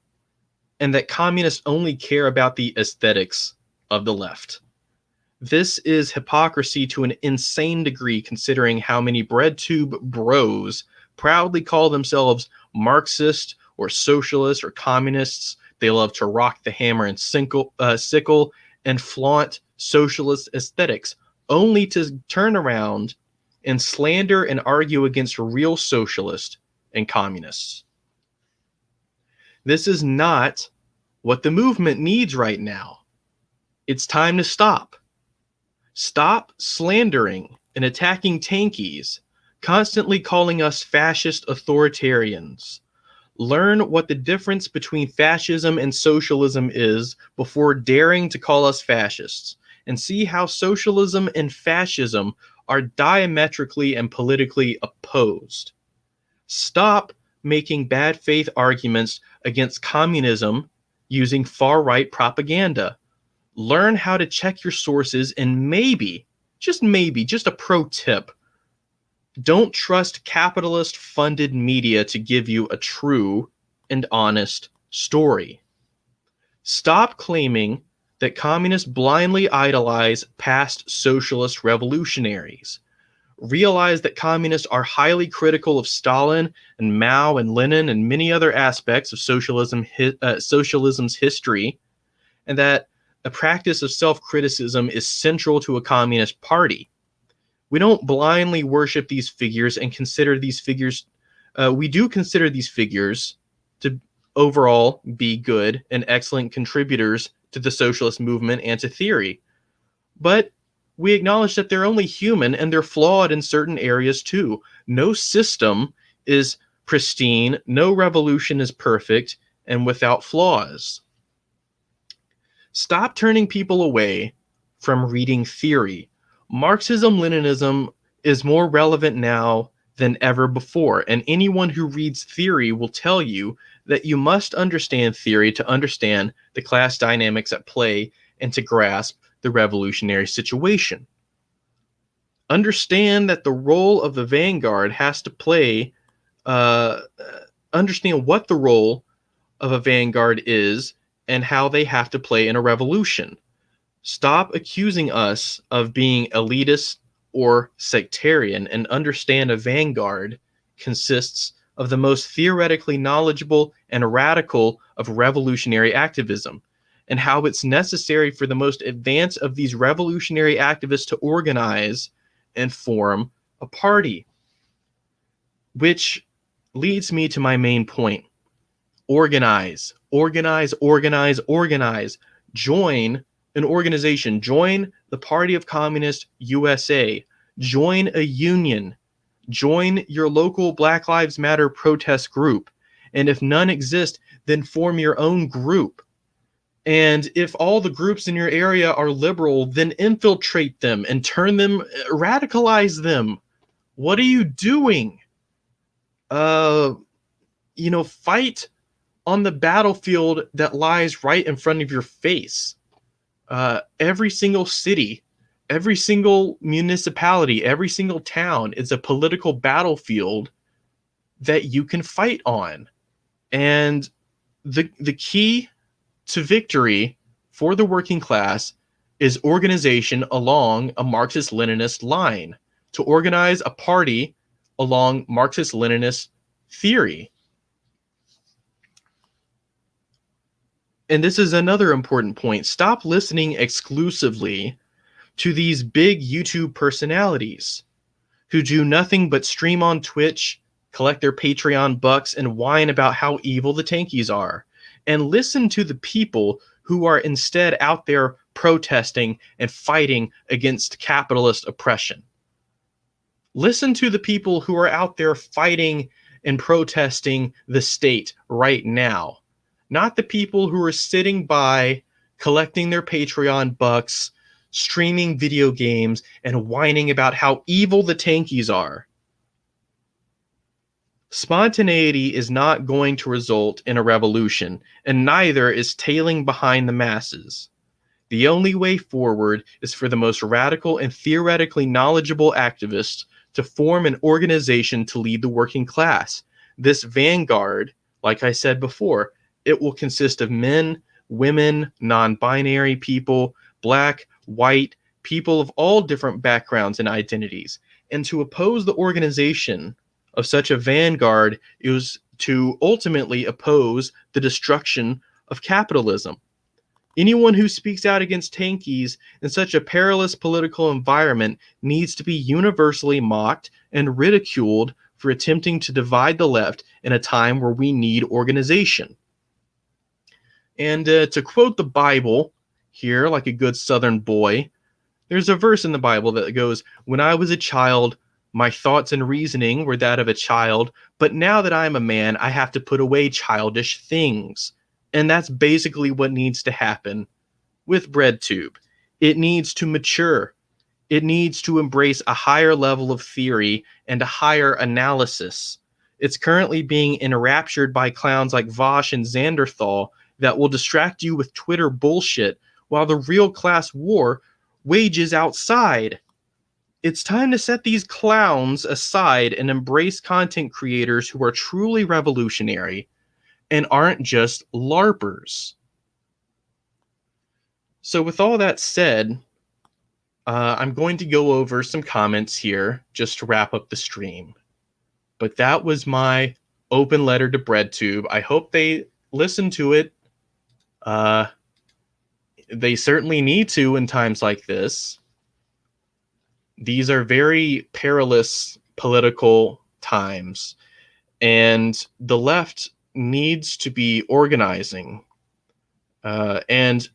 and that communists only care about the aesthetics of the left. This is hypocrisy to an insane degree, considering how many breadtube bros proudly call themselves Marxist or socialist or communists. They love to rock the hammer and sickle and flaunt socialist aesthetics, only to turn around and slander and argue against real socialists and communists. This is not what the movement needs right now. It's time to stop. Stop slandering and attacking tankies, constantly calling us fascist authoritarians. Learn what the difference between fascism and socialism is before daring to call us fascists, and see how socialism and fascism are diametrically and politically opposed. Stop making bad faith arguments against communism using far-right propaganda. Learn how to check your sources, and maybe, just a pro tip, don't trust capitalist-funded media to give you a true and honest story. Stop claiming that communists blindly idolize past socialist revolutionaries. Realize that communists are highly critical of Stalin and Mao and Lenin and many other aspects of socialism's history, and that a practice of self-criticism is central to a communist party. We don't blindly worship these figures and consider these figures, we do consider these figures to overall be good and excellent contributors to the socialist movement and to theory. But we acknowledge that they're only human and they're flawed in certain areas too. No system is pristine, no revolution is perfect and without flaws. Stop turning people away from reading theory. Marxism-Leninism is more relevant now than ever before, and anyone who reads theory will tell you that you must understand theory to understand the class dynamics at play and to grasp the revolutionary situation. Understand that the role of the vanguard has to play, understand what the role of a vanguard is and how they have to play in a revolution. Stop accusing us of being elitist or sectarian, and understand a vanguard consists of the most theoretically knowledgeable and radical of revolutionary activism, and how it's necessary for the most advanced of these revolutionary activists to organize and form a party. Which leads me to my main point. Organize, organize, organize, organize. Join an organization. Join the Party of Communist USA. Join a union. Join your local Black Lives Matter protest group. And if none exist, then form your own group. And if all the groups in your area are liberal, then infiltrate them and turn them, radicalize them. What are you doing? Fight on the battlefield that lies right in front of your face. Every single city, every single municipality, every single town is a political battlefield that you can fight on. And the key to victory for the working class is organization along a Marxist-Leninist line, to organize a party along Marxist-Leninist theory. And this is another important point. Stop listening exclusively to these big YouTube personalities who do nothing but stream on Twitch, collect their Patreon bucks, and whine about how evil the tankies are. And listen to the people who are instead out there protesting and fighting against capitalist oppression. Listen to the people who are out there fighting and protesting the state right now. Not the people who are sitting by, collecting their Patreon bucks, streaming video games, and whining about how evil the tankies are. Spontaneity is not going to result in a revolution, and neither is tailing behind the masses. The only way forward is for the most radical and theoretically knowledgeable activists to form an organization to lead the working class. This vanguard, like I said before, It will consist of men, women, non-binary people, black, white, people of all different backgrounds and identities. And to oppose the organization of such a vanguard is to ultimately oppose the destruction of capitalism. Anyone who speaks out against tankies in such a perilous political environment needs to be universally mocked and ridiculed for attempting to divide the left in a time where we need organization. And to quote the Bible here, like a good Southern boy, there's a verse in the Bible that goes, "When I was a child, my thoughts and reasoning were that of a child, but now that I am a man, I have to put away childish things." And that's basically what needs to happen with BreadTube. It needs to mature. It needs to embrace a higher level of theory and a higher analysis. It's currently being enraptured by clowns like Vosh and Zanderthal that will distract you with Twitter bullshit while the real class war wages outside. It's time to set these clowns aside and embrace content creators who are truly revolutionary and aren't just LARPers. So with all that said, I'm going to go over some comments here just to wrap up the stream. But that was my open letter to BreadTube. I hope they listen to it. They certainly need to in times like this. These are very perilous political times, and the left needs to be organizing. And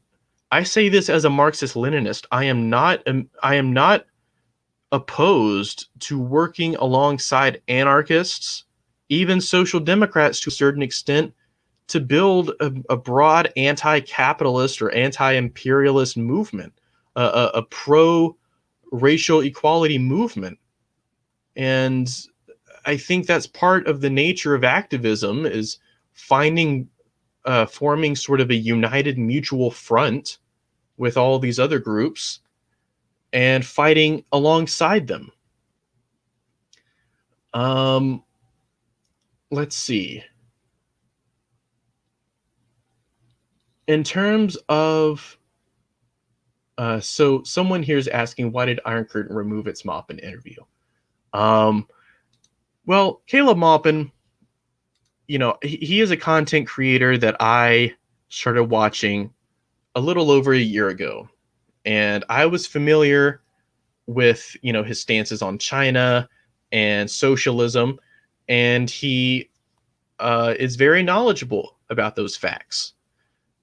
I say this as a Marxist-Leninist. I am not opposed to working alongside anarchists, even social democrats to a certain extent, to build a broad anti-capitalist or anti-imperialist movement, a pro-racial equality movement. And I think that's part of the nature of activism, is forming sort of a united mutual front with all these other groups and fighting alongside them. Let's see. In terms of, so someone here is asking, why did Iron Curtain remove its Maupin interview? Well, Caleb Maupin, you know, he is a content creator that I started watching a little over a year ago. And I was familiar with, you know, his stances on China and socialism. And he is very knowledgeable about those facts.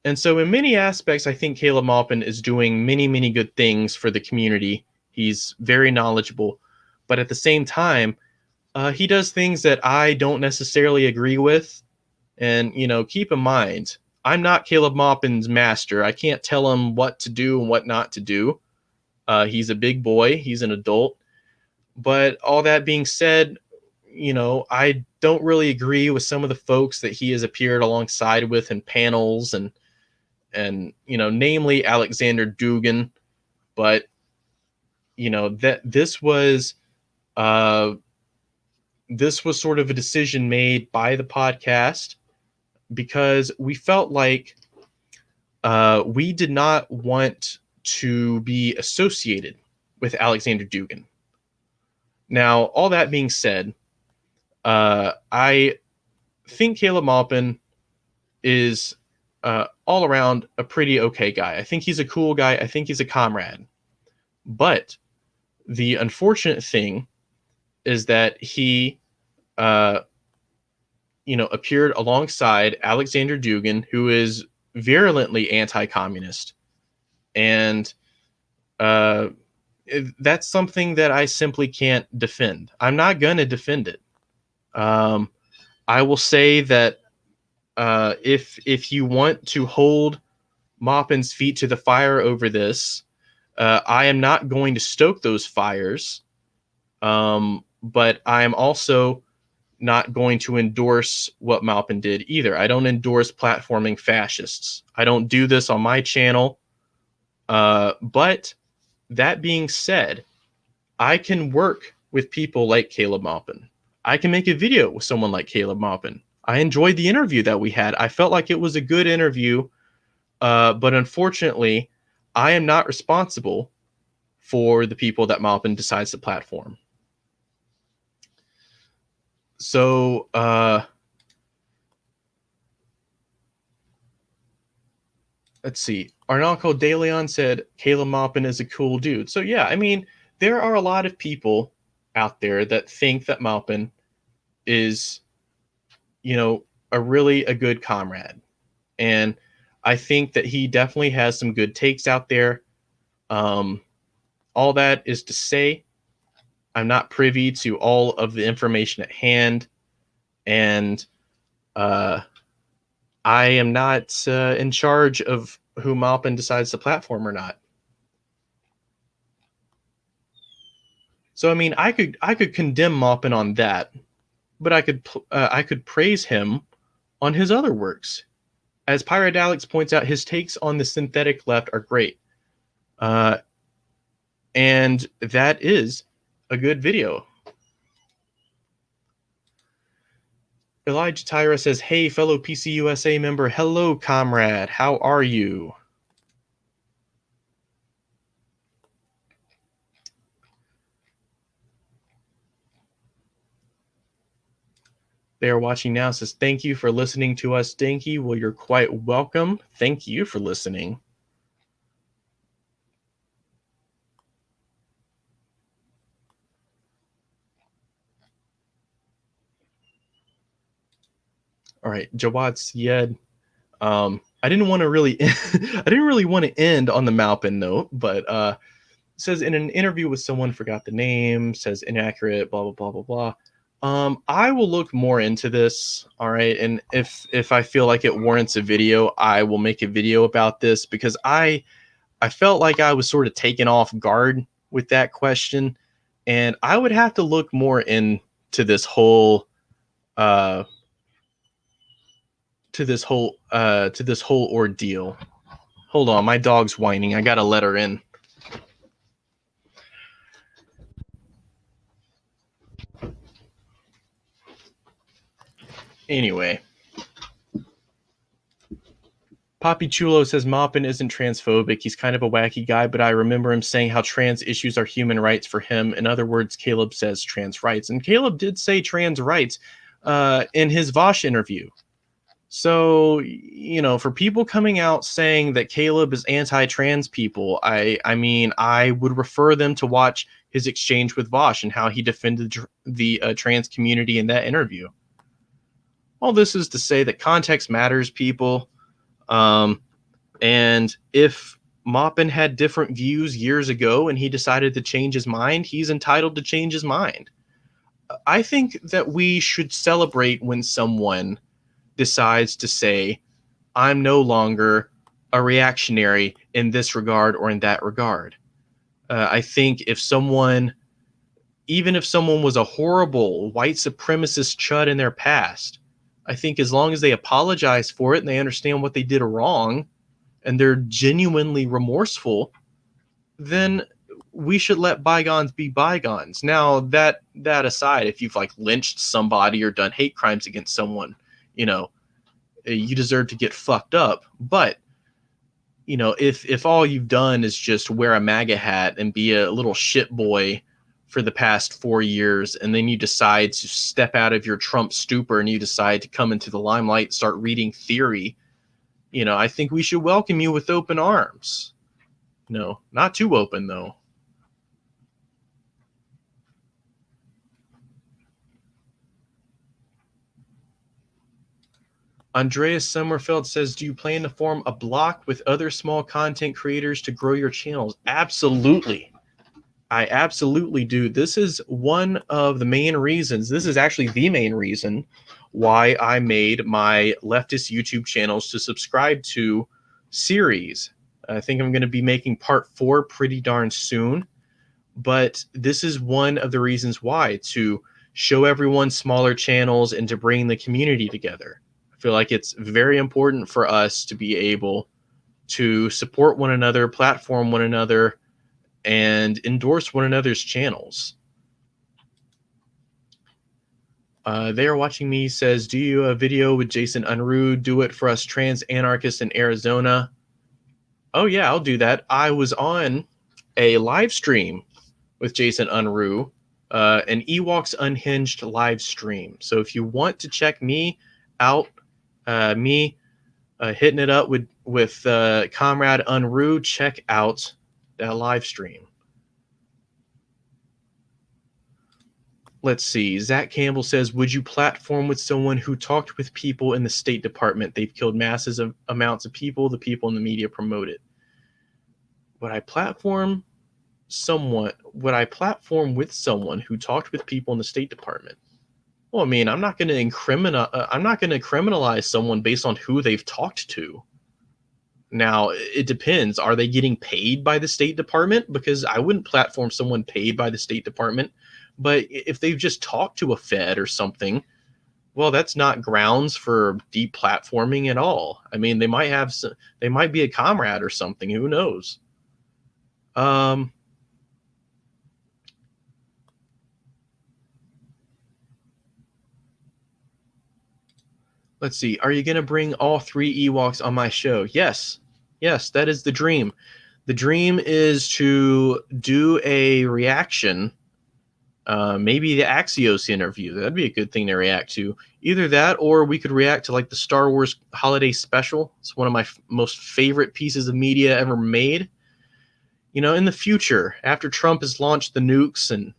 And so in many aspects, I think Caleb Maupin is doing many, many good things for the community. He's very knowledgeable. But at the same time, he does things that I don't necessarily agree with. And, you know, keep in mind, I'm not Caleb Maupin's master. I can't tell him what to do and what not to do. He's a big boy. He's an adult. But all that being said, you know, I don't really agree with some of the folks that he has appeared alongside with in panels and you know, namely Alexander Dugin. But, you know, that this was sort of a decision made by the podcast because we felt like we did not want to be associated with Alexander Dugin. Now, all that being said, I think Caleb Maupin is all around a pretty okay guy. I think he's a cool guy. I think he's a comrade. But the unfortunate thing is that he, you know, appeared alongside Alexander Dugin, who is virulently anti-communist. And that's something that I simply can't defend. I'm not going to defend it. I will say that if you want to hold Maupin's feet to the fire over this, I am not going to stoke those fires. But I am also not going to endorse what Maupin did either. I don't endorse platforming fascists. I don't do this on my channel. But that being said, I can work with people like Caleb Maupin. I can make a video with someone like Caleb Maupin. I enjoyed the interview that we had. I felt like it was a good interview, but unfortunately, I am not responsible for the people that Maupin decides to platform. So, let's see. Arnalco De Leon said Caleb Maupin is a cool dude. So yeah, I mean, there are a lot of people out there that think that Maupin is, you know, a good comrade. And I think that he definitely has some good takes out there. All that is to say, I'm not privy to all of the information at hand, and I am not in charge of who Maupin decides to platform or not. So I mean, I could condemn Maupin on that, but I could praise him on his other works. As Pyrodalix points out, his takes on the synthetic left are great. And that is a good video. Elijah Tyra says, hey, fellow PCUSA member. Hello, comrade. How are you? They are watching now. Says, thank you for listening to us, Dankey. Well, you're quite welcome. Thank you for listening. All right, Jawad Syed. I didn't want to really, I didn't really want to end on the Maupin note, but says in an interview with someone, forgot the name, says inaccurate, blah blah blah blah blah. I will look more into this. All right, and if I feel like it warrants a video, I will make a video about this, because I felt like I was sort of taken off guard with that question, and I would have to look more into this whole to this whole ordeal. Hold on, my dog's whining. I gotta let her in. Anyway, Poppy Chulo says Maupin isn't transphobic. He's kind of a wacky guy, but I remember him saying how trans issues are human rights for him. In other words, Caleb says trans rights, and Caleb did say trans rights in his Vosh interview. So, you know, for people coming out saying that Caleb is anti-trans people, I mean, I would refer them to watch his exchange with Vosh and how he defended the trans community in that interview. All this is to say that context matters, people. And if Maupin had different views years ago and he decided to change his mind, he's entitled to change his mind. I think that we should celebrate when someone decides to say, I'm no longer a reactionary in this regard or in that regard. I think if someone, even if someone was a horrible white supremacist chud in their past, I think as long as they apologize for it and they understand what they did wrong and they're genuinely remorseful, then we should let bygones be bygones. Now, that aside, if you've like lynched somebody or done hate crimes against someone, you know, you deserve to get fucked up. But, you know, if all you've done is just wear a MAGA hat and be a little shit boy for the past 4 years, and then you decide to step out of your Trump stupor and you decide to come into the limelight and start reading theory, you know, I think we should welcome you with open arms. No, not too open, though. Andreas Sommerfeld says, do you plan to form a block with other small content creators to grow your channels? Absolutely. I absolutely do. This is one of the main reasons. This is actually the main reason why I made my leftist YouTube channels to subscribe to series. I think I'm going to be making part 4 pretty darn soon. But this is one of the reasons why, to show everyone smaller channels and to bring the community together. I feel like it's very important for us to be able to support one another, platform one another, and endorse one another's channels. They Are Watching Me says, do you a video with Jason Unruh? Do it for us trans anarchists in Arizona. Oh yeah, I'll do that. I was on a live stream with Jason Unruh, an Ewoks Unhinged live stream. So if you want to check me out, hitting it up with Comrade Unruh, check out that live stream. Let's see. Zach Campbell says, would you platform with someone who talked with people in the State Department? They've killed massive amounts of people. The people in the media promote it. Would I platform with someone who talked with people in the State Department? Well, I mean, I'm not going to criminalize someone based on who they've talked to. Now, it depends. Are they getting paid by the State Department? Because I wouldn't platform someone paid by the State Department. But if they've just talked to a Fed or something, well, that's not grounds for deplatforming at all. I mean, they might be a comrade or something. Who knows? Let's see. Are you going to bring all 3 Ewoks on my show? Yes. Yes, that is the dream. The dream is to do a reaction. Maybe the Axios interview. That'd be a good thing to react to. Either that, or we could react to like the Star Wars holiday special. It's one of my most favorite pieces of media ever made. You know, in the future, after Trump has launched the nukes and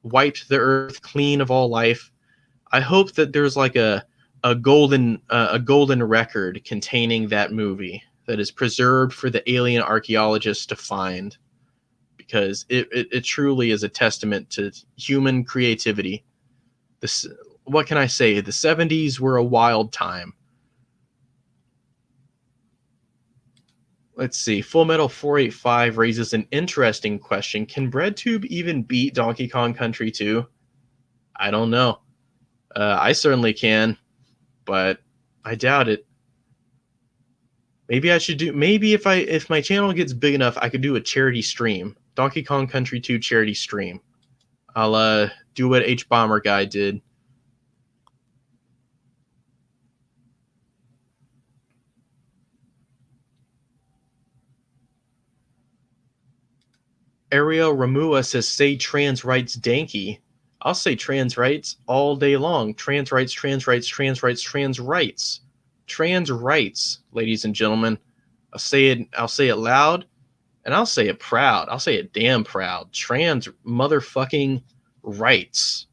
wiped the earth clean of all life, I hope that there's like a golden record containing that movie that is preserved for the alien archaeologists to find, because it truly is a testament to human creativity. What can I say? The 70s were a wild time. Let's see. Full Metal 485 raises an interesting question. Can BreadTube even beat Donkey Kong Country 2? I don't know. I certainly can, but I doubt it. Maybe if my channel gets big enough, I could do a charity stream. Donkey Kong Country 2 charity stream. I'll do what H Bomber Guy did. Ariel Ramua says, say trans rights Dankey. I'll say trans rights all day long. Trans rights, trans rights, trans rights, trans rights. Trans rights, ladies and gentlemen. I'll say it loud, and I'll say it proud. I'll say it damn proud. Trans motherfucking rights.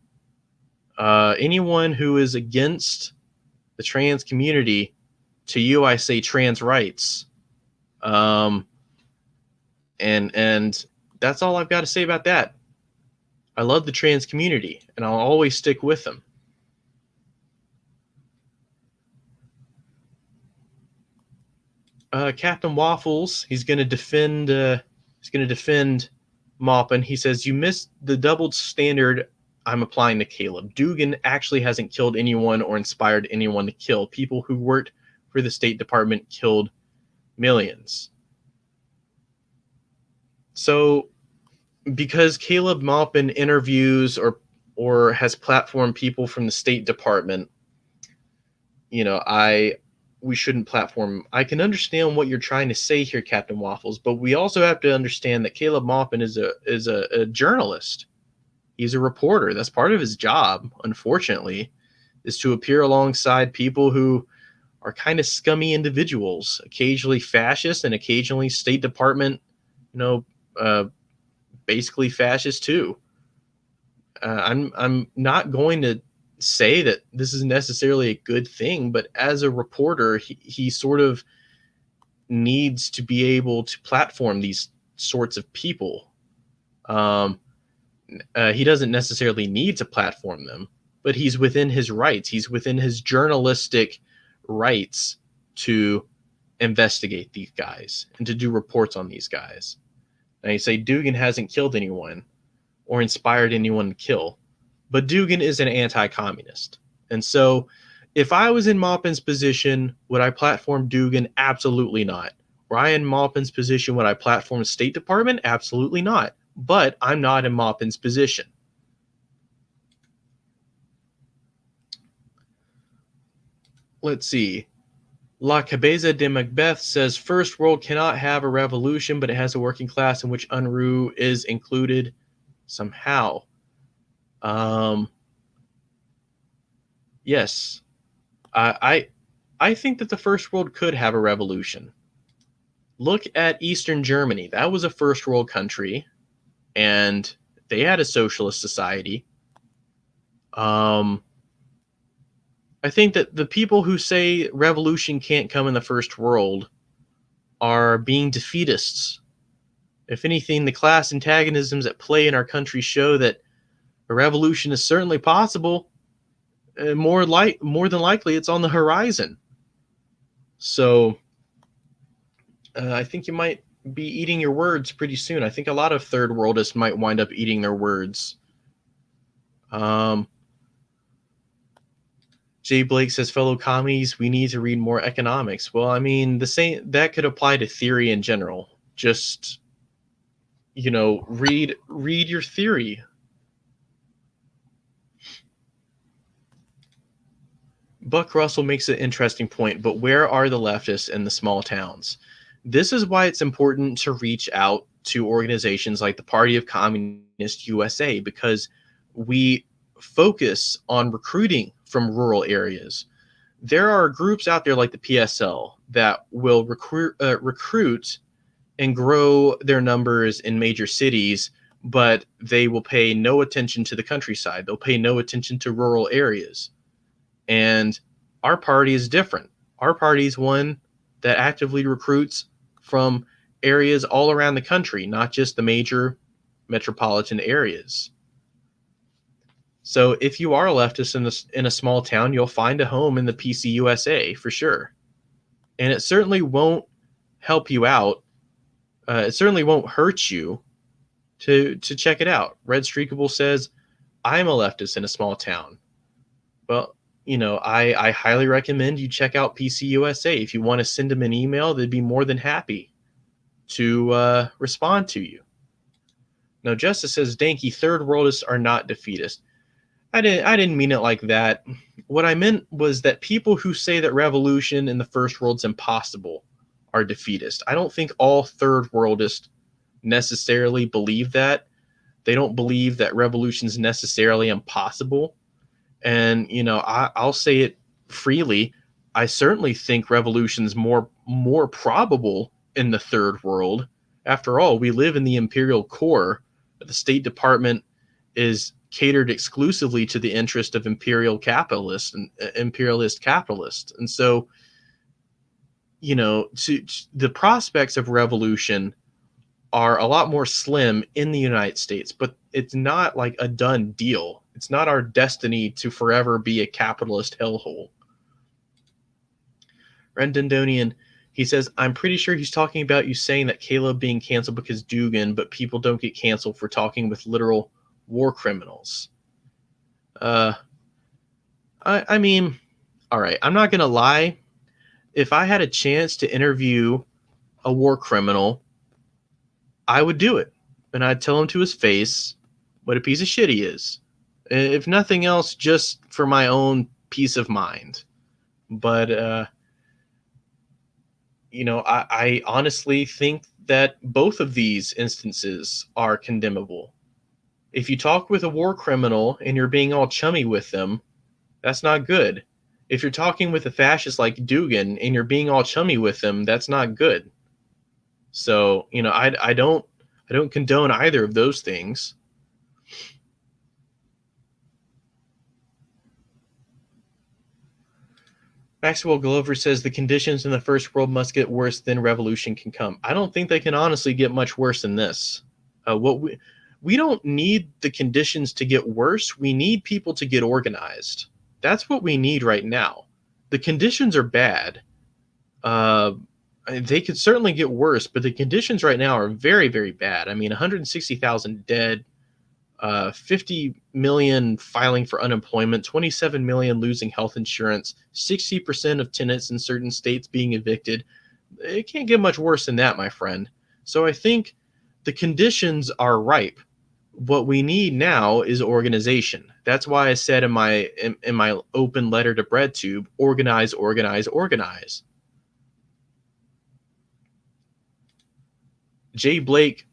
Anyone who is against the trans community, to you I say trans rights. And that's all I've got to say about that. I love the trans community, and I'll always stick with them. Captain Waffles, he's going to defend Maupin. He says, you missed the doubled standard I'm applying to Caleb. Dugan actually hasn't killed anyone or inspired anyone to kill. People who worked for the State Department killed millions. So because Caleb Maupin interviews or has platformed people from the State Department, you know, we shouldn't platform. I can understand what you're trying to say here, Captain Waffles, but we also have to understand that Caleb Maupin is a journalist. He's a reporter. That's part of his job, unfortunately, is to appear alongside people who are kind of scummy individuals, occasionally fascist and occasionally State Department, basically fascist too. I'm not going to say that this is necessarily a good thing, but as a reporter, he sort of needs to be able to platform these sorts of people. He doesn't necessarily need to platform them, but he's within his rights. He's within his journalistic rights to investigate these guys and to do reports on these guys. Now you say Dugan hasn't killed anyone or inspired anyone to kill, but Dugan is an anti-communist. And so if I was in Maupin's position, would I platform Dugan? Absolutely not. Were I in Maupin's position, would I platform the State Department? Absolutely not. But I'm not in Maupin's position. let's see. La Cabeza de Macbeth says first world cannot have a revolution, but it has a working class in which unruh is included somehow. Yes, I think that the first world could have a revolution. Look at Eastern Germany. That was a first world country, and they had a socialist society. I think that the people who say revolution can't come in the first world are being defeatists. If anything, the class antagonisms at play in our country show that a revolution is certainly possible. More than likely, it's on the horizon. So I think you might be eating your words pretty soon. I think a lot of third worldists might wind up eating their words. Jay Blake says, fellow commies, we need to read more economics. Well, I mean, the same that could apply to theory in general. Just, read your theory. Buck Russell makes an interesting point, but where are the leftists in the small towns? This is why it's important to reach out to organizations like the Party of Communist USA, because we focus on recruiting from rural areas. There are groups out there like the PSL that will recruit and grow their numbers in major cities, but they will pay no attention to the countryside. They'll pay no attention to rural areas. And our party is different. Our party is one that actively recruits from areas all around the country, not just the major metropolitan areas. So if you are a leftist in a small town, you'll find a home in the PCUSA for sure. And it certainly won't help you out. It certainly won't hurt you to check it out. Red Streakable says, I'm a leftist in a small town. Well, I highly recommend you check out PCUSA. If you want to send them an email, they'd be more than happy to respond to you. Now, Justice says, Dankey, third worldists are not defeatist. I didn't mean it like that. What I meant was that people who say that revolution in the first world's impossible are defeatist. I don't think all third worldists necessarily believe that. They don't believe that revolution's necessarily impossible. And, I'll say it freely. I certainly think revolution's more probable in the third world. After all, we live in the imperial core. The State Department is catered exclusively to the interest of imperialist capitalists. And so, the prospects of revolution are a lot more slim in the United States, but it's not like a done deal. It's not our destiny to forever be a capitalist hellhole. Rendondonian, he says, I'm pretty sure he's talking about you saying that Caleb being canceled because Dugan, but people don't get canceled for talking with literal war criminals. I mean, all right, I'm not going to lie. If I had a chance to interview a war criminal, I would do it. And I'd tell him to his face what a piece of shit he is. If nothing else, just for my own peace of mind. But, I honestly think that both of these instances are condemnable. If you talk with a war criminal and you're being all chummy with them, that's not good. If you're talking with a fascist like Dugan and you're being all chummy with them, that's not good. So, I don't condone either of those things. Maxwell Glover says the conditions in the first world must get worse, then revolution can come. I don't think they can honestly get much worse than this. We don't need the conditions to get worse. We need people to get organized. That's what we need right now. The conditions are bad. They could certainly get worse, but the conditions right now are very, very bad. I mean, 160,000 dead, 50 million filing for unemployment, 27 million losing health insurance, 60% of tenants in certain states being evicted. It can't get much worse than that, my friend. So I think the conditions are ripe. What we need now is organization. That's why I said in my open letter to BreadTube, organize, organize, organize. Jay Blake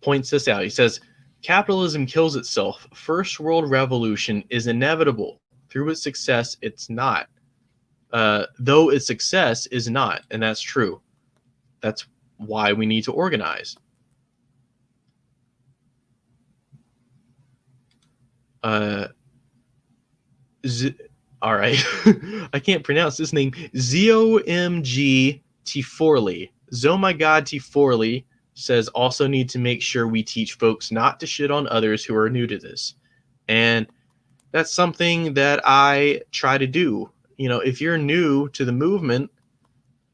points this out. He says, capitalism kills itself. First world revolution is inevitable. Through its success, it's not. Though its success is not, and that's true. That's why we need to organize. All right. I can't pronounce this name. ZOMG T4ly. Oh my God, T4ly says also need to make sure we teach folks not to shit on others who are new to this. And that's something that I try to do. You know, if you're new to the movement,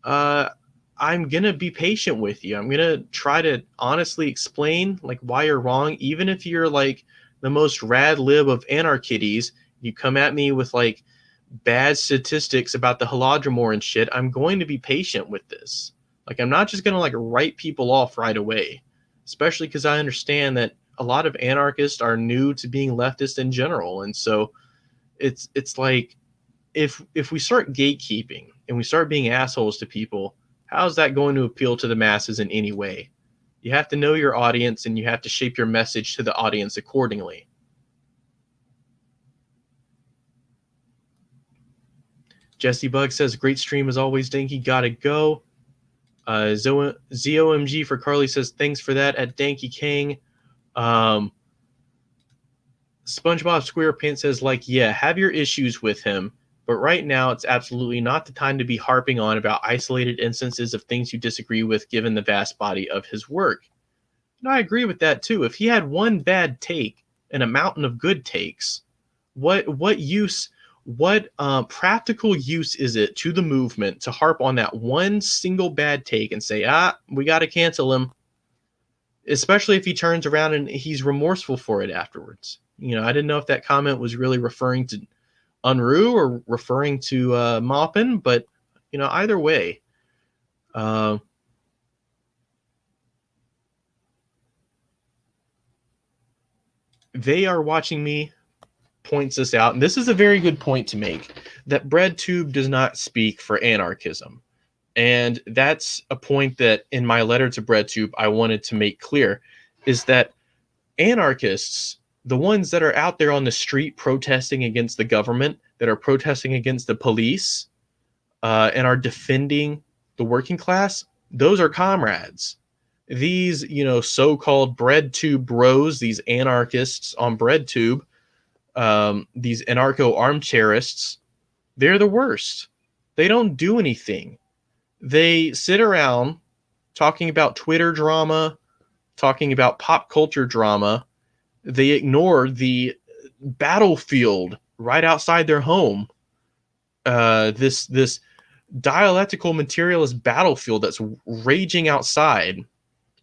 I'm going to be patient with you. I'm going to try to honestly explain like why you're wrong. Even if you're like the most rad lib of anarchides, you come at me with like bad statistics about the Holodomor and shit, I'm going to be patient with this. Like, I'm not just going to like write people off right away, especially because I understand that a lot of anarchists are new to being leftist in general. And so it's like, if we start gatekeeping and we start being assholes to people, how's that going to appeal to the masses in any way? You have to know your audience and you have to shape your message to the audience accordingly. Jesse Bug says, great stream as always, Dankey, gotta go. ZOMG for Carly says, thanks for that at Dankey Kang. SpongeBob SquarePants says, like, yeah, have your issues with him, but right now it's absolutely not the time to be harping on about isolated instances of things you disagree with given the vast body of his work. And I agree with that too. If he had one bad take and a mountain of good takes, what practical use is it to the movement to harp on that one single bad take and say, we got to cancel him, especially if he turns around and he's remorseful for it afterwards. You know, I didn't know if that comment was really referring to Unruh or referring to Maupin, but, you know, either way, they are watching me points this out, and this is a very good point to make, that BreadTube does not speak for anarchism. And that's a point that in my letter to BreadTube I wanted to make clear, is that anarchists, the ones that are out there on the street protesting against the government, that are protesting against the police, and are defending the working class, those are comrades. These, you know, so-called BreadTube bros, these anarchists on BreadTube, these anarcho armchairists, they're the worst. They don't do anything. They sit around talking about Twitter drama, talking about pop culture drama. They ignore the battlefield right outside their home. This dialectical materialist battlefield that's raging outside,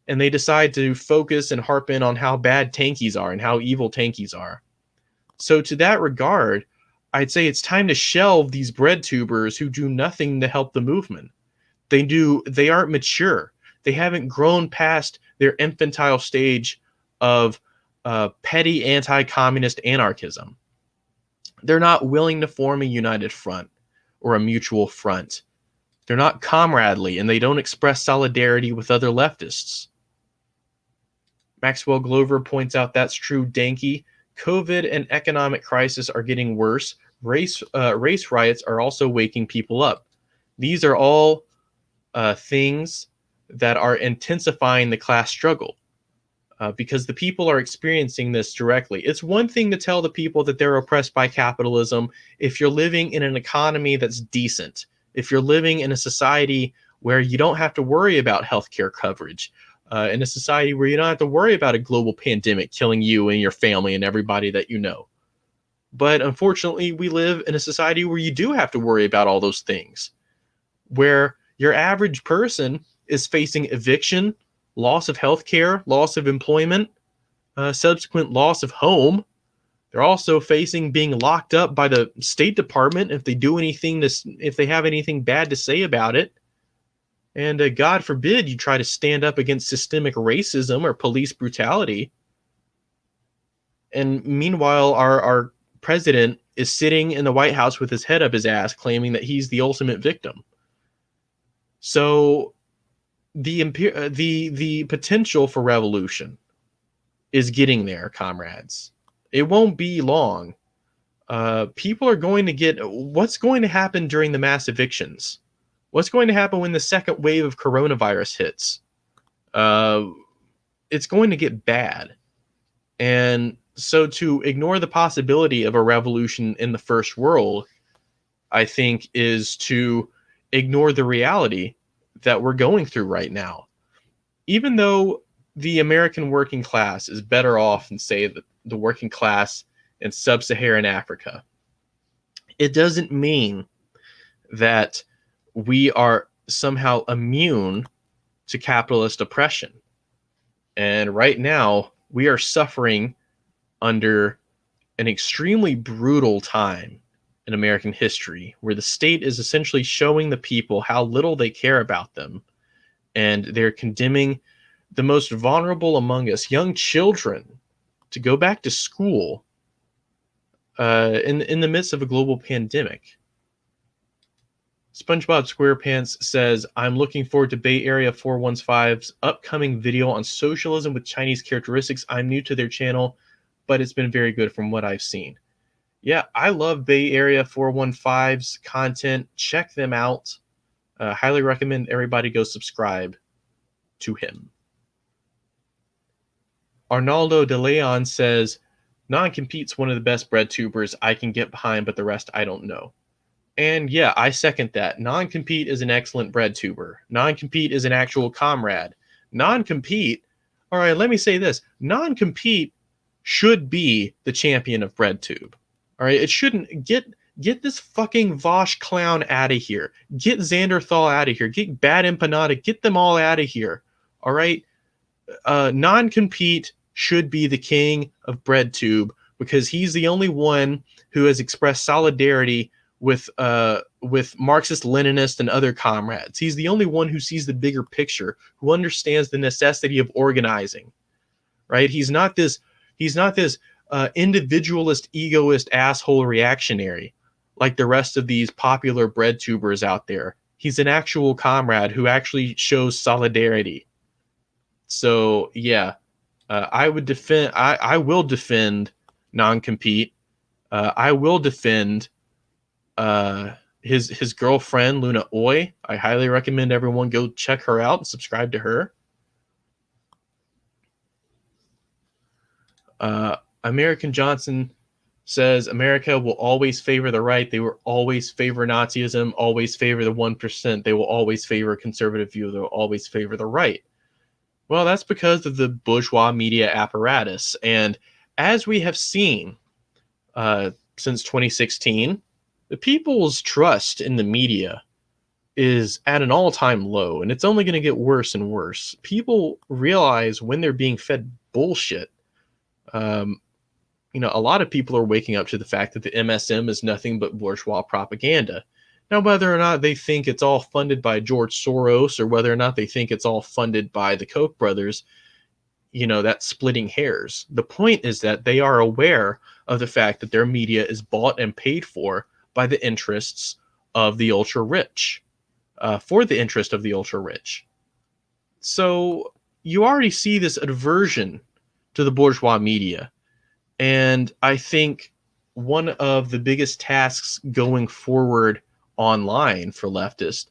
and they decide to focus and harp in on how bad tankies are and how evil tankies are. So to that regard, I'd say it's time to shelve these BreadTubers who do nothing to help the movement. They aren't mature. They haven't grown past their infantile stage of petty anti-communist anarchism. They're not willing to form a united front or a mutual front. They're not comradely, and they don't express solidarity with other leftists. Maxwell Glover points out that's true, Dankey. COVID and economic crisis are getting worse. Race riots are also waking people up. These are all things that are intensifying the class struggle because the people are experiencing this directly. It's one thing to tell the people that they're oppressed by capitalism if you're living in an economy that's decent, if you're living in a society where you don't have to worry about healthcare coverage, in a society where you don't have to worry about a global pandemic killing you and your family and everybody that you know. But unfortunately, we live in a society where you do have to worry about all those things, where your average person is facing eviction, loss of healthcare, loss of employment, subsequent loss of home. They're also facing being locked up by the State Department if they have anything bad to say about it. And God forbid you try to stand up against systemic racism or police brutality. And meanwhile, our president is sitting in the White House with his head up his ass, claiming that he's the ultimate victim. So the potential for revolution is getting there, comrades. It won't be long. People are going to get. What's going to happen during the mass evictions? What's going to happen when the second wave of coronavirus hits? It's going to get bad. And so to ignore the possibility of a revolution in the first world, I think, is to ignore the reality that we're going through right now. Even though the American working class is better off than, say, the working class in sub-Saharan Africa, it doesn't mean that we are somehow immune to capitalist oppression. And right now, we are suffering under an extremely brutal time in American history, where the state is essentially showing the people how little they care about them, and they're condemning the most vulnerable among us, young children, to go back to school in the midst of a global pandemic. SpongeBob SquarePants says, I'm looking forward to Bay Area 415's upcoming video on socialism with Chinese characteristics. I'm new to their channel, but it's been very good from what I've seen. Yeah, I love Bay Area 415's content. Check them out. Highly recommend everybody go subscribe to him. Arnaldo de Leon says, non-compete's one of the best bread tubers I can get behind, but the rest I don't know. And yeah, I second that. Non-compete is an excellent bread tuber. Non-compete is an actual comrade. Non-compete, all right, let me say this. Non-compete should be the champion of BreadTube. All right, it shouldn't. Get this fucking Vosh clown out of here. Get Xanderthal out of here. Get Bad Empanada. Get them all out of here. All right, non-compete should be the king of BreadTube because he's the only one who has expressed solidarity with Marxist Leninists and other comrades. He's the only one who sees the bigger picture, who understands the necessity of organizing. Right? He's not this individualist, egoist, asshole reactionary like the rest of these popular bread tubers out there. He's an actual comrade who actually shows solidarity. So yeah, I will defend non-compete. I will defend his girlfriend Luna Oi. I highly recommend everyone go check her out and subscribe to her. American Johnson says America will always favor the right. They will always favor Nazism, always favor the 1%. They will always favor a conservative view. They will always favor the right. Well, that's because of the bourgeois media apparatus. And as we have seen since 2016, the people's trust in the media is at an all-time low, and it's only going to get worse and worse. People realize when they're being fed bullshit. A lot of people are waking up to the fact that the MSM is nothing but bourgeois propaganda. Now, whether or not they think it's all funded by George Soros or whether or not they think it's all funded by the Koch brothers, that's splitting hairs. The point is that they are aware of the fact that their media is bought and paid for by the interests of the ultra-rich, for the interest of the ultra-rich. So you already see this aversion to the bourgeois media. And I think one of the biggest tasks going forward online for leftists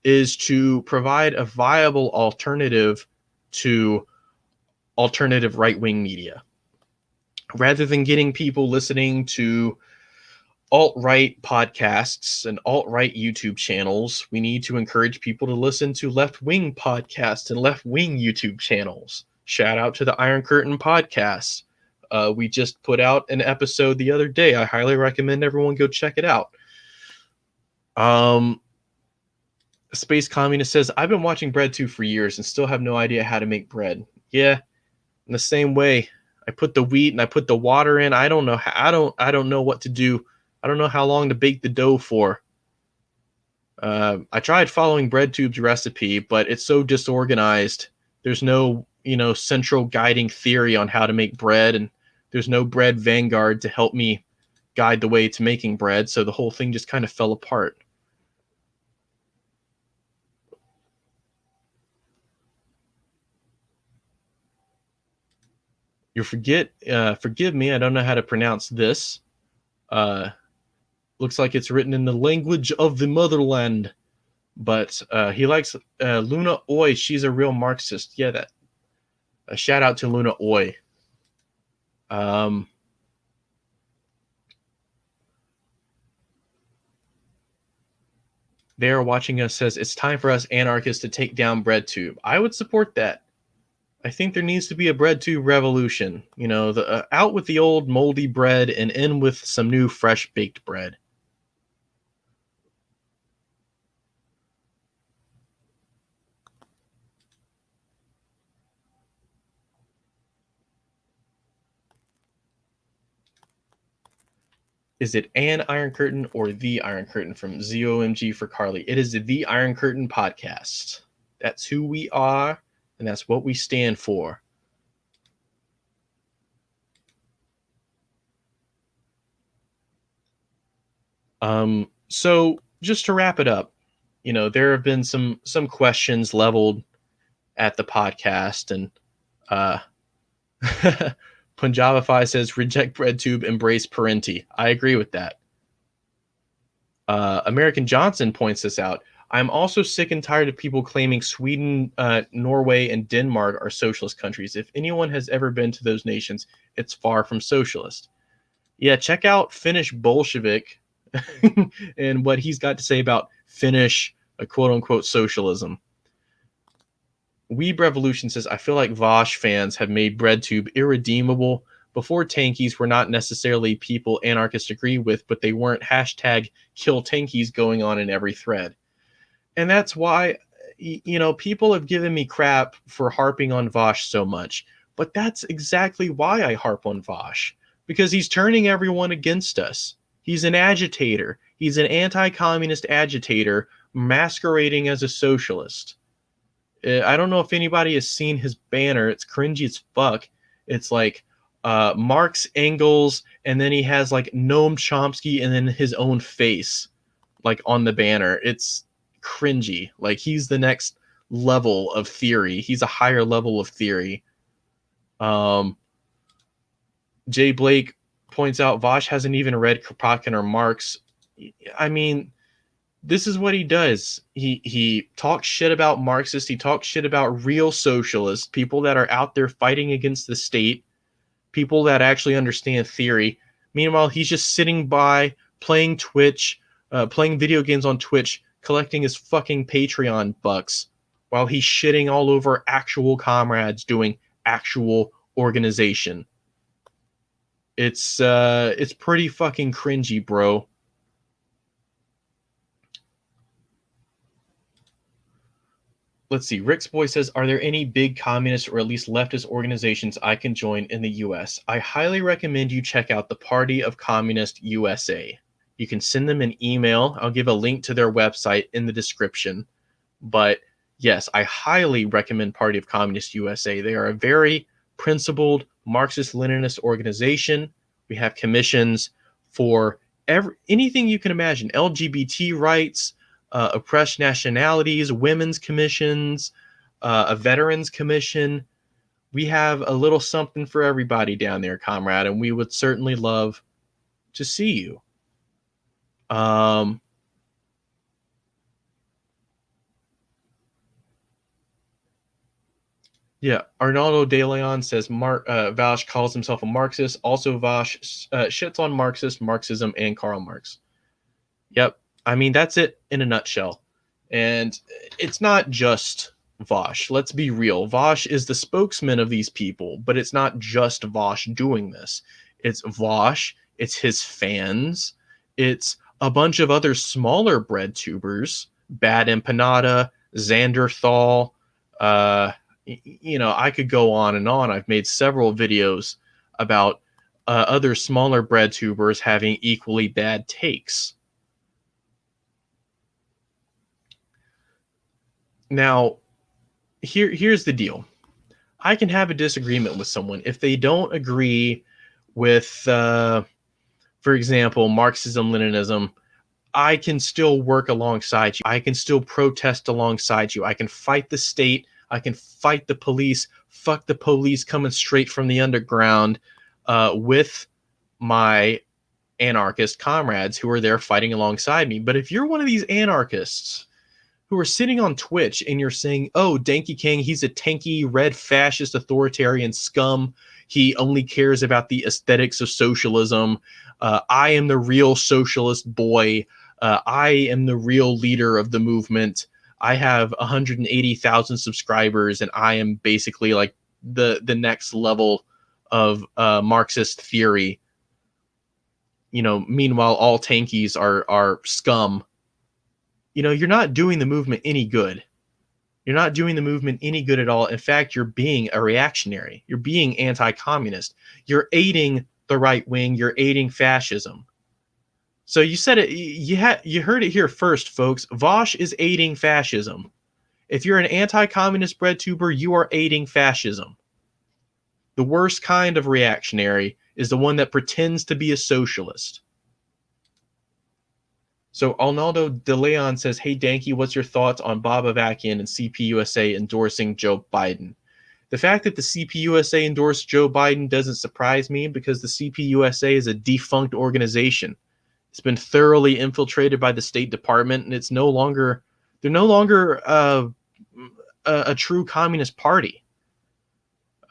is to provide a viable alternative to alternative right-wing media. Rather than getting people listening to alt-right podcasts and alt-right YouTube channels, we need to encourage people to listen to left-wing podcasts and left-wing YouTube channels. Shout out to the Iron Curtain podcast. We just put out an episode the other day. I highly recommend everyone go check it out. Space Communist says, I've been watching BreadTube for years and still have no idea how to make bread. Yeah, in the same way. I put the wheat and I put the water in. I don't know how, I don't know what to do. I don't know how long to bake the dough for. I tried following BreadTube's recipe, but it's so disorganized. There's no, central guiding theory on how to make bread, and There's no bread vanguard to help me guide the way to making bread, so the whole thing just kind of fell apart. Forgive me, I don't know how to pronounce this. Looks like it's written in the language of the motherland, but he likes Luna Oi. She's a real Marxist. Yeah, that. A shout out to Luna Oi. They are watching us. Says it's time for us anarchists to take down BreadTube. I would support that. I think there needs to be a BreadTube revolution. You know, the out with the old moldy bread and in with some new fresh baked bread. Is it an Iron Curtain or the Iron Curtain from ZOMG for Carly? It is the Iron Curtain podcast. That's who we are, and that's what we stand for. So just to wrap it up, you know, there have been some questions leveled at the podcast, and Punjabify says reject BreadTube, embrace Parenti. I agree with that. American Johnson points this out. I'm also sick and tired of people claiming Sweden, Norway, and Denmark are socialist countries. If anyone has ever been to those nations, it's far from socialist. Yeah, check out Finnish Bolshevik and what he's got to say about Finnish, quote-unquote, socialism. Weeb Revolution says, I feel like Vosh fans have made BreadTube irredeemable. Before tankies were not necessarily people anarchists agree with, but they weren't hashtag kill tankies going on in every thread. And that's why, you know, people have given me crap for harping on Vosh so much. But that's exactly why I harp on Vosh. Because he's turning everyone against us. He's an agitator. He's an anti-communist agitator masquerading as a socialist. I don't know if anybody has seen his banner. It's cringy as fuck. It's like Marx, Engels, and then he has like Noam Chomsky and then his own face like on the banner. It's cringy. Like he's the next level of theory. He's a higher level of theory. Jay Blake points out Vosh hasn't even read Kropotkin or Marx. I mean, this is what he does. He talks shit about Marxists. He talks shit about real socialists, people that are out there fighting against the state, people that actually understand theory. Meanwhile, he's just sitting by playing Twitch, playing video games on Twitch, collecting his fucking Patreon bucks while he's shitting all over actual comrades doing actual organization. It's pretty fucking cringy, bro. Let's see. Rick's Boy says, are there any big communist or at least leftist organizations I can join in the U.S.? I highly recommend you check out the Party of Communist USA. You can send them an email. I'll give a link to their website in the description. But yes, I highly recommend Party of Communist USA. They are a very principled Marxist-Leninist organization. We have commissions for anything you can imagine. LGBT rights, oppressed nationalities, women's commissions, a veterans commission. We have a little something for everybody down there, comrade, and we would certainly love to see you. Yeah, Arnaldo De Leon says Vosh calls himself a Marxist. Also, Vosh shits on Marxism, and Karl Marx. Yep. I mean, that's it in a nutshell. And it's not just Vosh. Let's be real. Vosh is the spokesman of these people, but it's not just Vosh doing this. It's Vosh, it's his fans, it's a bunch of other smaller bread tubers, Bad Empanada, Xanderthal, you know, I could go on and on. I've made several videos about other smaller bread tubers having equally bad takes. Now, here's the deal. I can have a disagreement with someone if they don't agree with, for example, Marxism, Leninism, I can still work alongside you. I can still protest alongside you. I can fight the state. I can fight the police. Fuck the police coming straight from the underground with my anarchist comrades who are there fighting alongside me. But if you're one of these anarchists who are sitting on Twitch and you're saying, oh, Dankey Kang, he's a tanky, red, fascist, authoritarian scum. He only cares about the aesthetics of socialism. I am the real socialist boy. I am the real leader of the movement. I have 180,000 subscribers, and I am basically like the next level of Marxist theory. You know, meanwhile, all tankies are scum. You know, you're not doing the movement any good. You're not doing the movement any good at all. In fact, you're being a reactionary. You're being anti-communist. You're aiding the right wing. You're aiding fascism. So you said it. You heard it here first, folks. Vosh is aiding fascism. If you're an anti-communist breadtuber, you are aiding fascism. The worst kind of reactionary is the one that pretends to be a socialist. So Arnaldo De Leon says, hey, Dankey, what's your thoughts on Bob Avakian and CPUSA endorsing Joe Biden? The fact that the CPUSA endorsed Joe Biden doesn't surprise me because the CPUSA is a defunct organization. It's been thoroughly infiltrated by the State Department, and they're no longer a true communist party.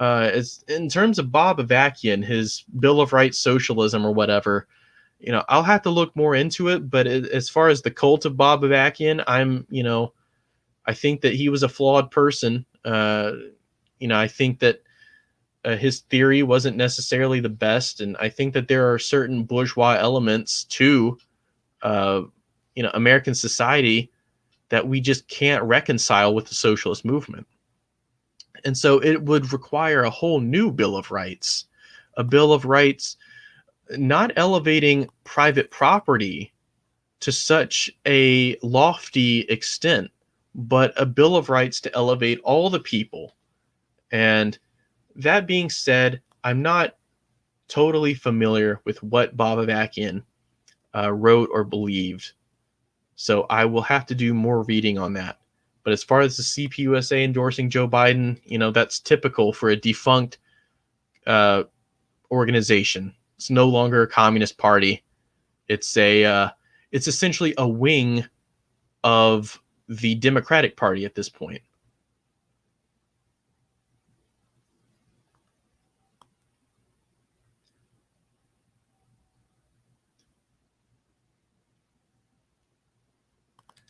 As in terms of Bob Avakian, his Bill of Rights socialism or whatever, you know, I'll have to look more into it. But as far as the cult of Bob Avakian, I think that he was a flawed person. I think that his theory wasn't necessarily the best, and I think that there are certain bourgeois elements to, American society that we just can't reconcile with the socialist movement. And so it would require a whole new Bill of Rights, a Bill of Rights not elevating private property to such a lofty extent, but a Bill of Rights to elevate all the people. And that being said, I'm not totally familiar with what Bob Avakian wrote or believed. So I will have to do more reading on that. But as far as the CPUSA endorsing Joe Biden, that's typical for a defunct organization. It's no longer a communist party. It's essentially a wing of the Democratic Party at this point.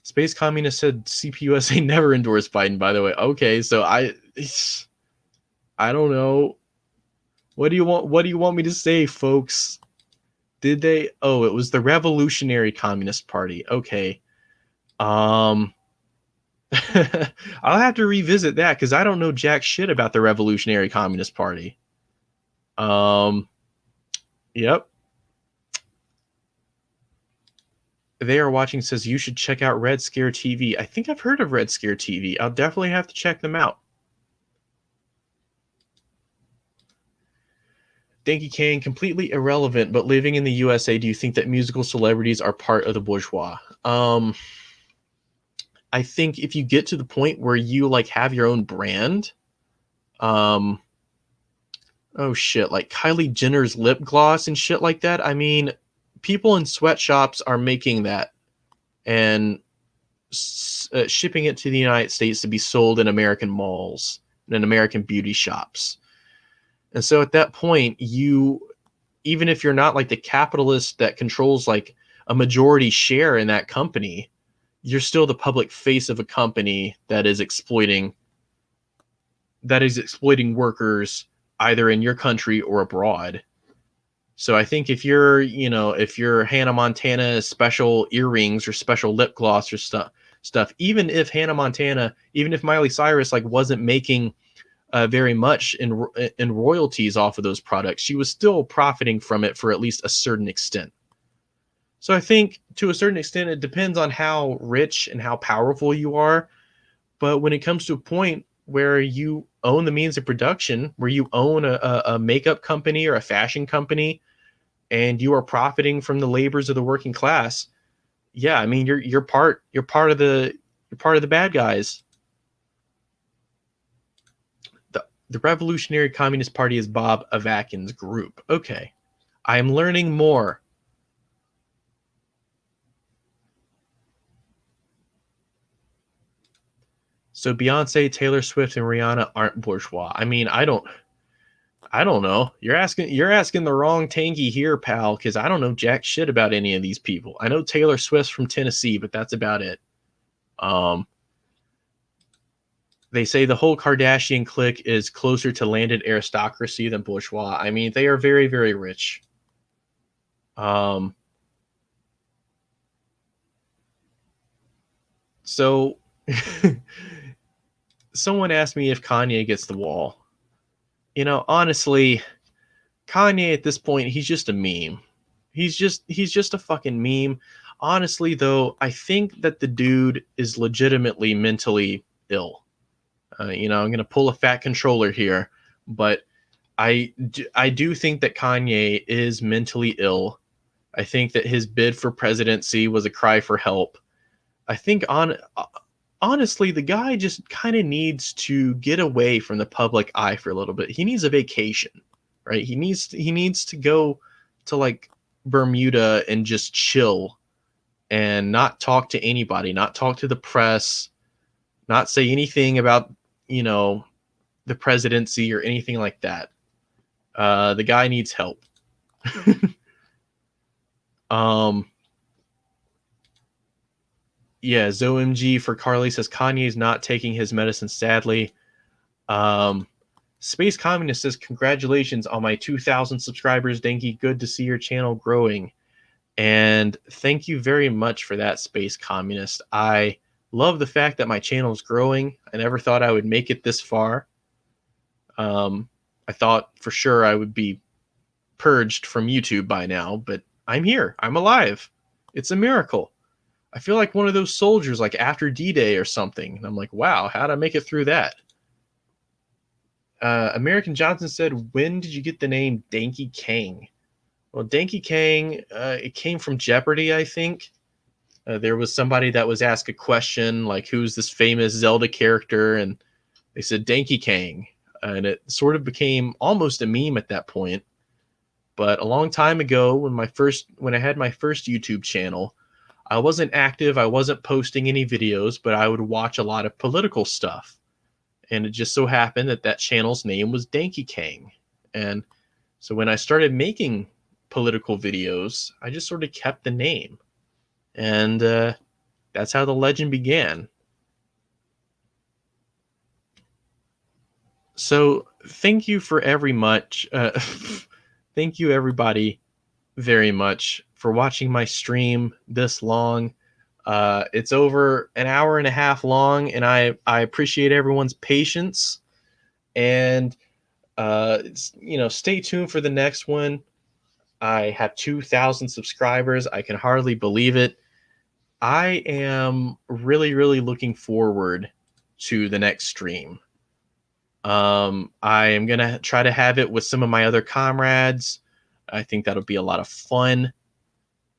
Space Communist said CPUSA never endorsed Biden, by the way. Okay, so I don't know. What do you want me to say, folks? Did they? Oh, it was the Revolutionary Communist Party. Okay. I'll have to revisit that because I don't know jack shit about the Revolutionary Communist Party. Yep. They Are Watching says you should check out Red Scare TV. I think I've heard of Red Scare TV. I'll definitely have to check them out. Dankey Kang, completely irrelevant, but living in the USA, do you think that musical celebrities are part of the bourgeois? I think if you get to the point where you have your own brand, oh shit, like Kylie Jenner's lip gloss and shit like that. I mean, people in sweatshops are making that and shipping it to the United States to be sold in American malls and in American beauty shops. And so at that point, even if you're not like the capitalist that controls like a majority share in that company, you're still the public face of a company that is exploiting workers either in your country or abroad. So I think if you're Hannah Montana special earrings or special lip gloss or stuff, even if Miley Cyrus wasn't making very much in royalties off of those products, she was still profiting from it for at least a certain extent. So I think to a certain extent, it depends on how rich and how powerful you are. But when it comes to a point where you own the means of production, where you own a makeup company or a fashion company, and you are profiting from the labors of the working class, yeah, I mean you're part of the bad guys. The Revolutionary Communist Party is Bob Avakin's group. Okay, I am learning more. So Beyonce, Taylor Swift, and Rihanna aren't bourgeois. I mean, I don't know. You're asking the wrong tangy here, pal, because I don't know jack shit about any of these people. I know Taylor Swift's from Tennessee, but that's about it. They say the whole Kardashian clique is closer to landed aristocracy than bourgeois. I mean, they are very, very rich. So someone asked me if Kanye gets the wall. You know, honestly, Kanye at this point, he's just a meme. He's just a fucking meme. Honestly, though, I think that the dude is legitimately mentally ill. You know, I'm going to pull a fat controller here, but I do think that Kanye is mentally ill. I think that his bid for presidency was a cry for help. I think honestly, the guy just kind of needs to get away from the public eye for a little bit. He needs a vacation, right? He needs to go to like Bermuda and just chill and not talk to anybody, not talk to the press, not say anything about, you know, the presidency or anything like that. The guy needs help. Yeah, ZoMG for Carly says Kanye's not taking his medicine, sadly. Space Communist says, congratulations on my 2,000 subscribers, Dankey. Good to see your channel growing. And thank you very much for that, Space Communist. I love the fact that my channel is growing. I never thought I would make it this far. I thought for sure I would be purged from YouTube by now, but I'm here. I'm alive. It's a miracle. I feel like one of those soldiers like after D-Day or something. And I'm like, wow, how'd I make it through that? American Johnson said, when did you get the name Dankey Kang? Well, Dankey Kang, it came from Jeopardy, I think. There was somebody that was asked a question like, who's this famous Zelda character? And they said Dankey Kang. And it sort of became almost a meme at that point. But a long time ago, when I had my first YouTube channel, I wasn't active. I wasn't posting any videos, but I would watch a lot of political stuff. And it just so happened that that channel's name was Dankey Kang. And so when I started making political videos, I just sort of kept the name. And that's how the legend began. So thank you for thank you everybody very much for watching my stream this long. It's over an hour and a half long, and I appreciate everyone's patience. And stay tuned for the next one. I have 2,000 subscribers. I can hardly believe it. I am really, really looking forward to the next stream. I am going to try to have it with some of my other comrades. I think that'll be a lot of fun.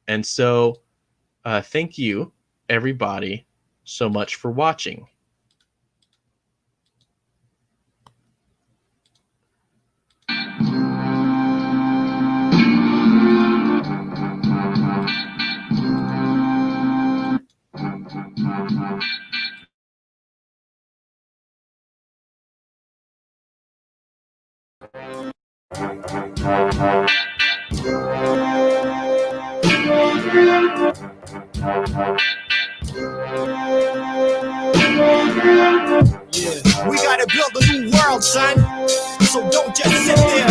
And so thank you, everybody, so much for watching. Yeah, we gotta build a new world, son. So don't just sit there.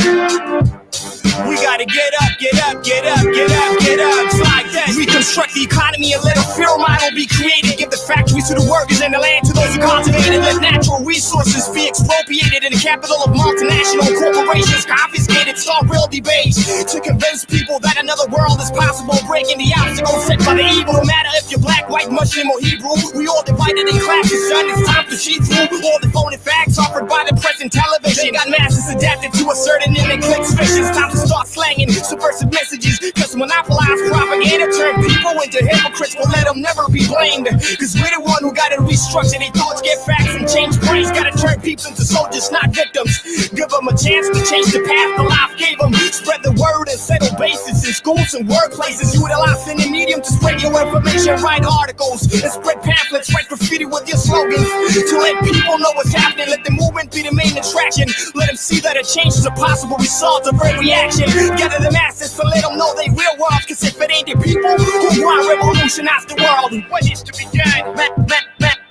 We gotta get up, get up, get up, get up, get up. It's like that. Reconstruct reconstruct the economy and let a fear model be created. Give the factories to the workers and the land to those who cultivate it. Let natural resources be expropriated and the capital of multinational corporations confiscated. Start real debates to convince people that another world is possible. Breaking the obstacles set by the evil. No matter if you're black, white, Muslim, or Hebrew, we all divided in classes, son. It's time to see through all the phony facts offered by the press and television. Got masses adapted to a certain and it clicks fish. It's time to start slanging subversive messages. Cause monopolized propaganda turn people into hypocrites, but let them never be blamed. Cause we're the one who gotta restructure their thoughts, get facts, and change brains. Gotta turn people into soldiers, not victims. Give them a chance to change the path the life gave them. Spread the word and settle bases in schools and workplaces. Utilize any medium to spread your information. Write articles and spread pamphlets. Write graffiti with your slogans to let people know what's happening. Let the movement be the main attraction. Let them see that a change is a possible result of a reaction. Gather the masses to let them know they real world. Cause if it ain't the people who want to revolutionize the world, what is to be done?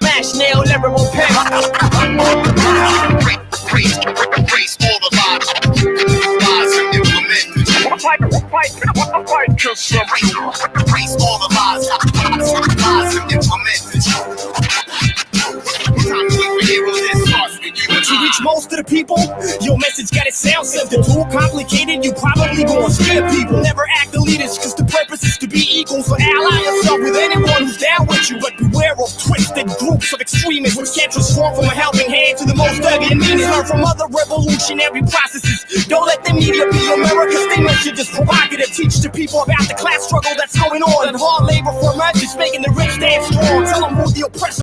Mash nail liberal pen. Erase all the lies and implement fight consumption. Erase all the lies and implement. Time to wait for heroes that starts with you. To reach most of the people, your message gotta sound simple. Too complicated, you probably gonna scare people. Never act the leaders, cause the purpose is to be equal. So ally yourself with anyone who's down with you. But beware of twisted groups of extremists which can transform from a helping hand to the most ugly and meanest. Learn from other revolutionary processes. Don't let the media be your mirror, cause they message is provocative. Teach the people about the class struggle that's going on. And hard labor for much is making the rich stand strong. Tell them who the oppressor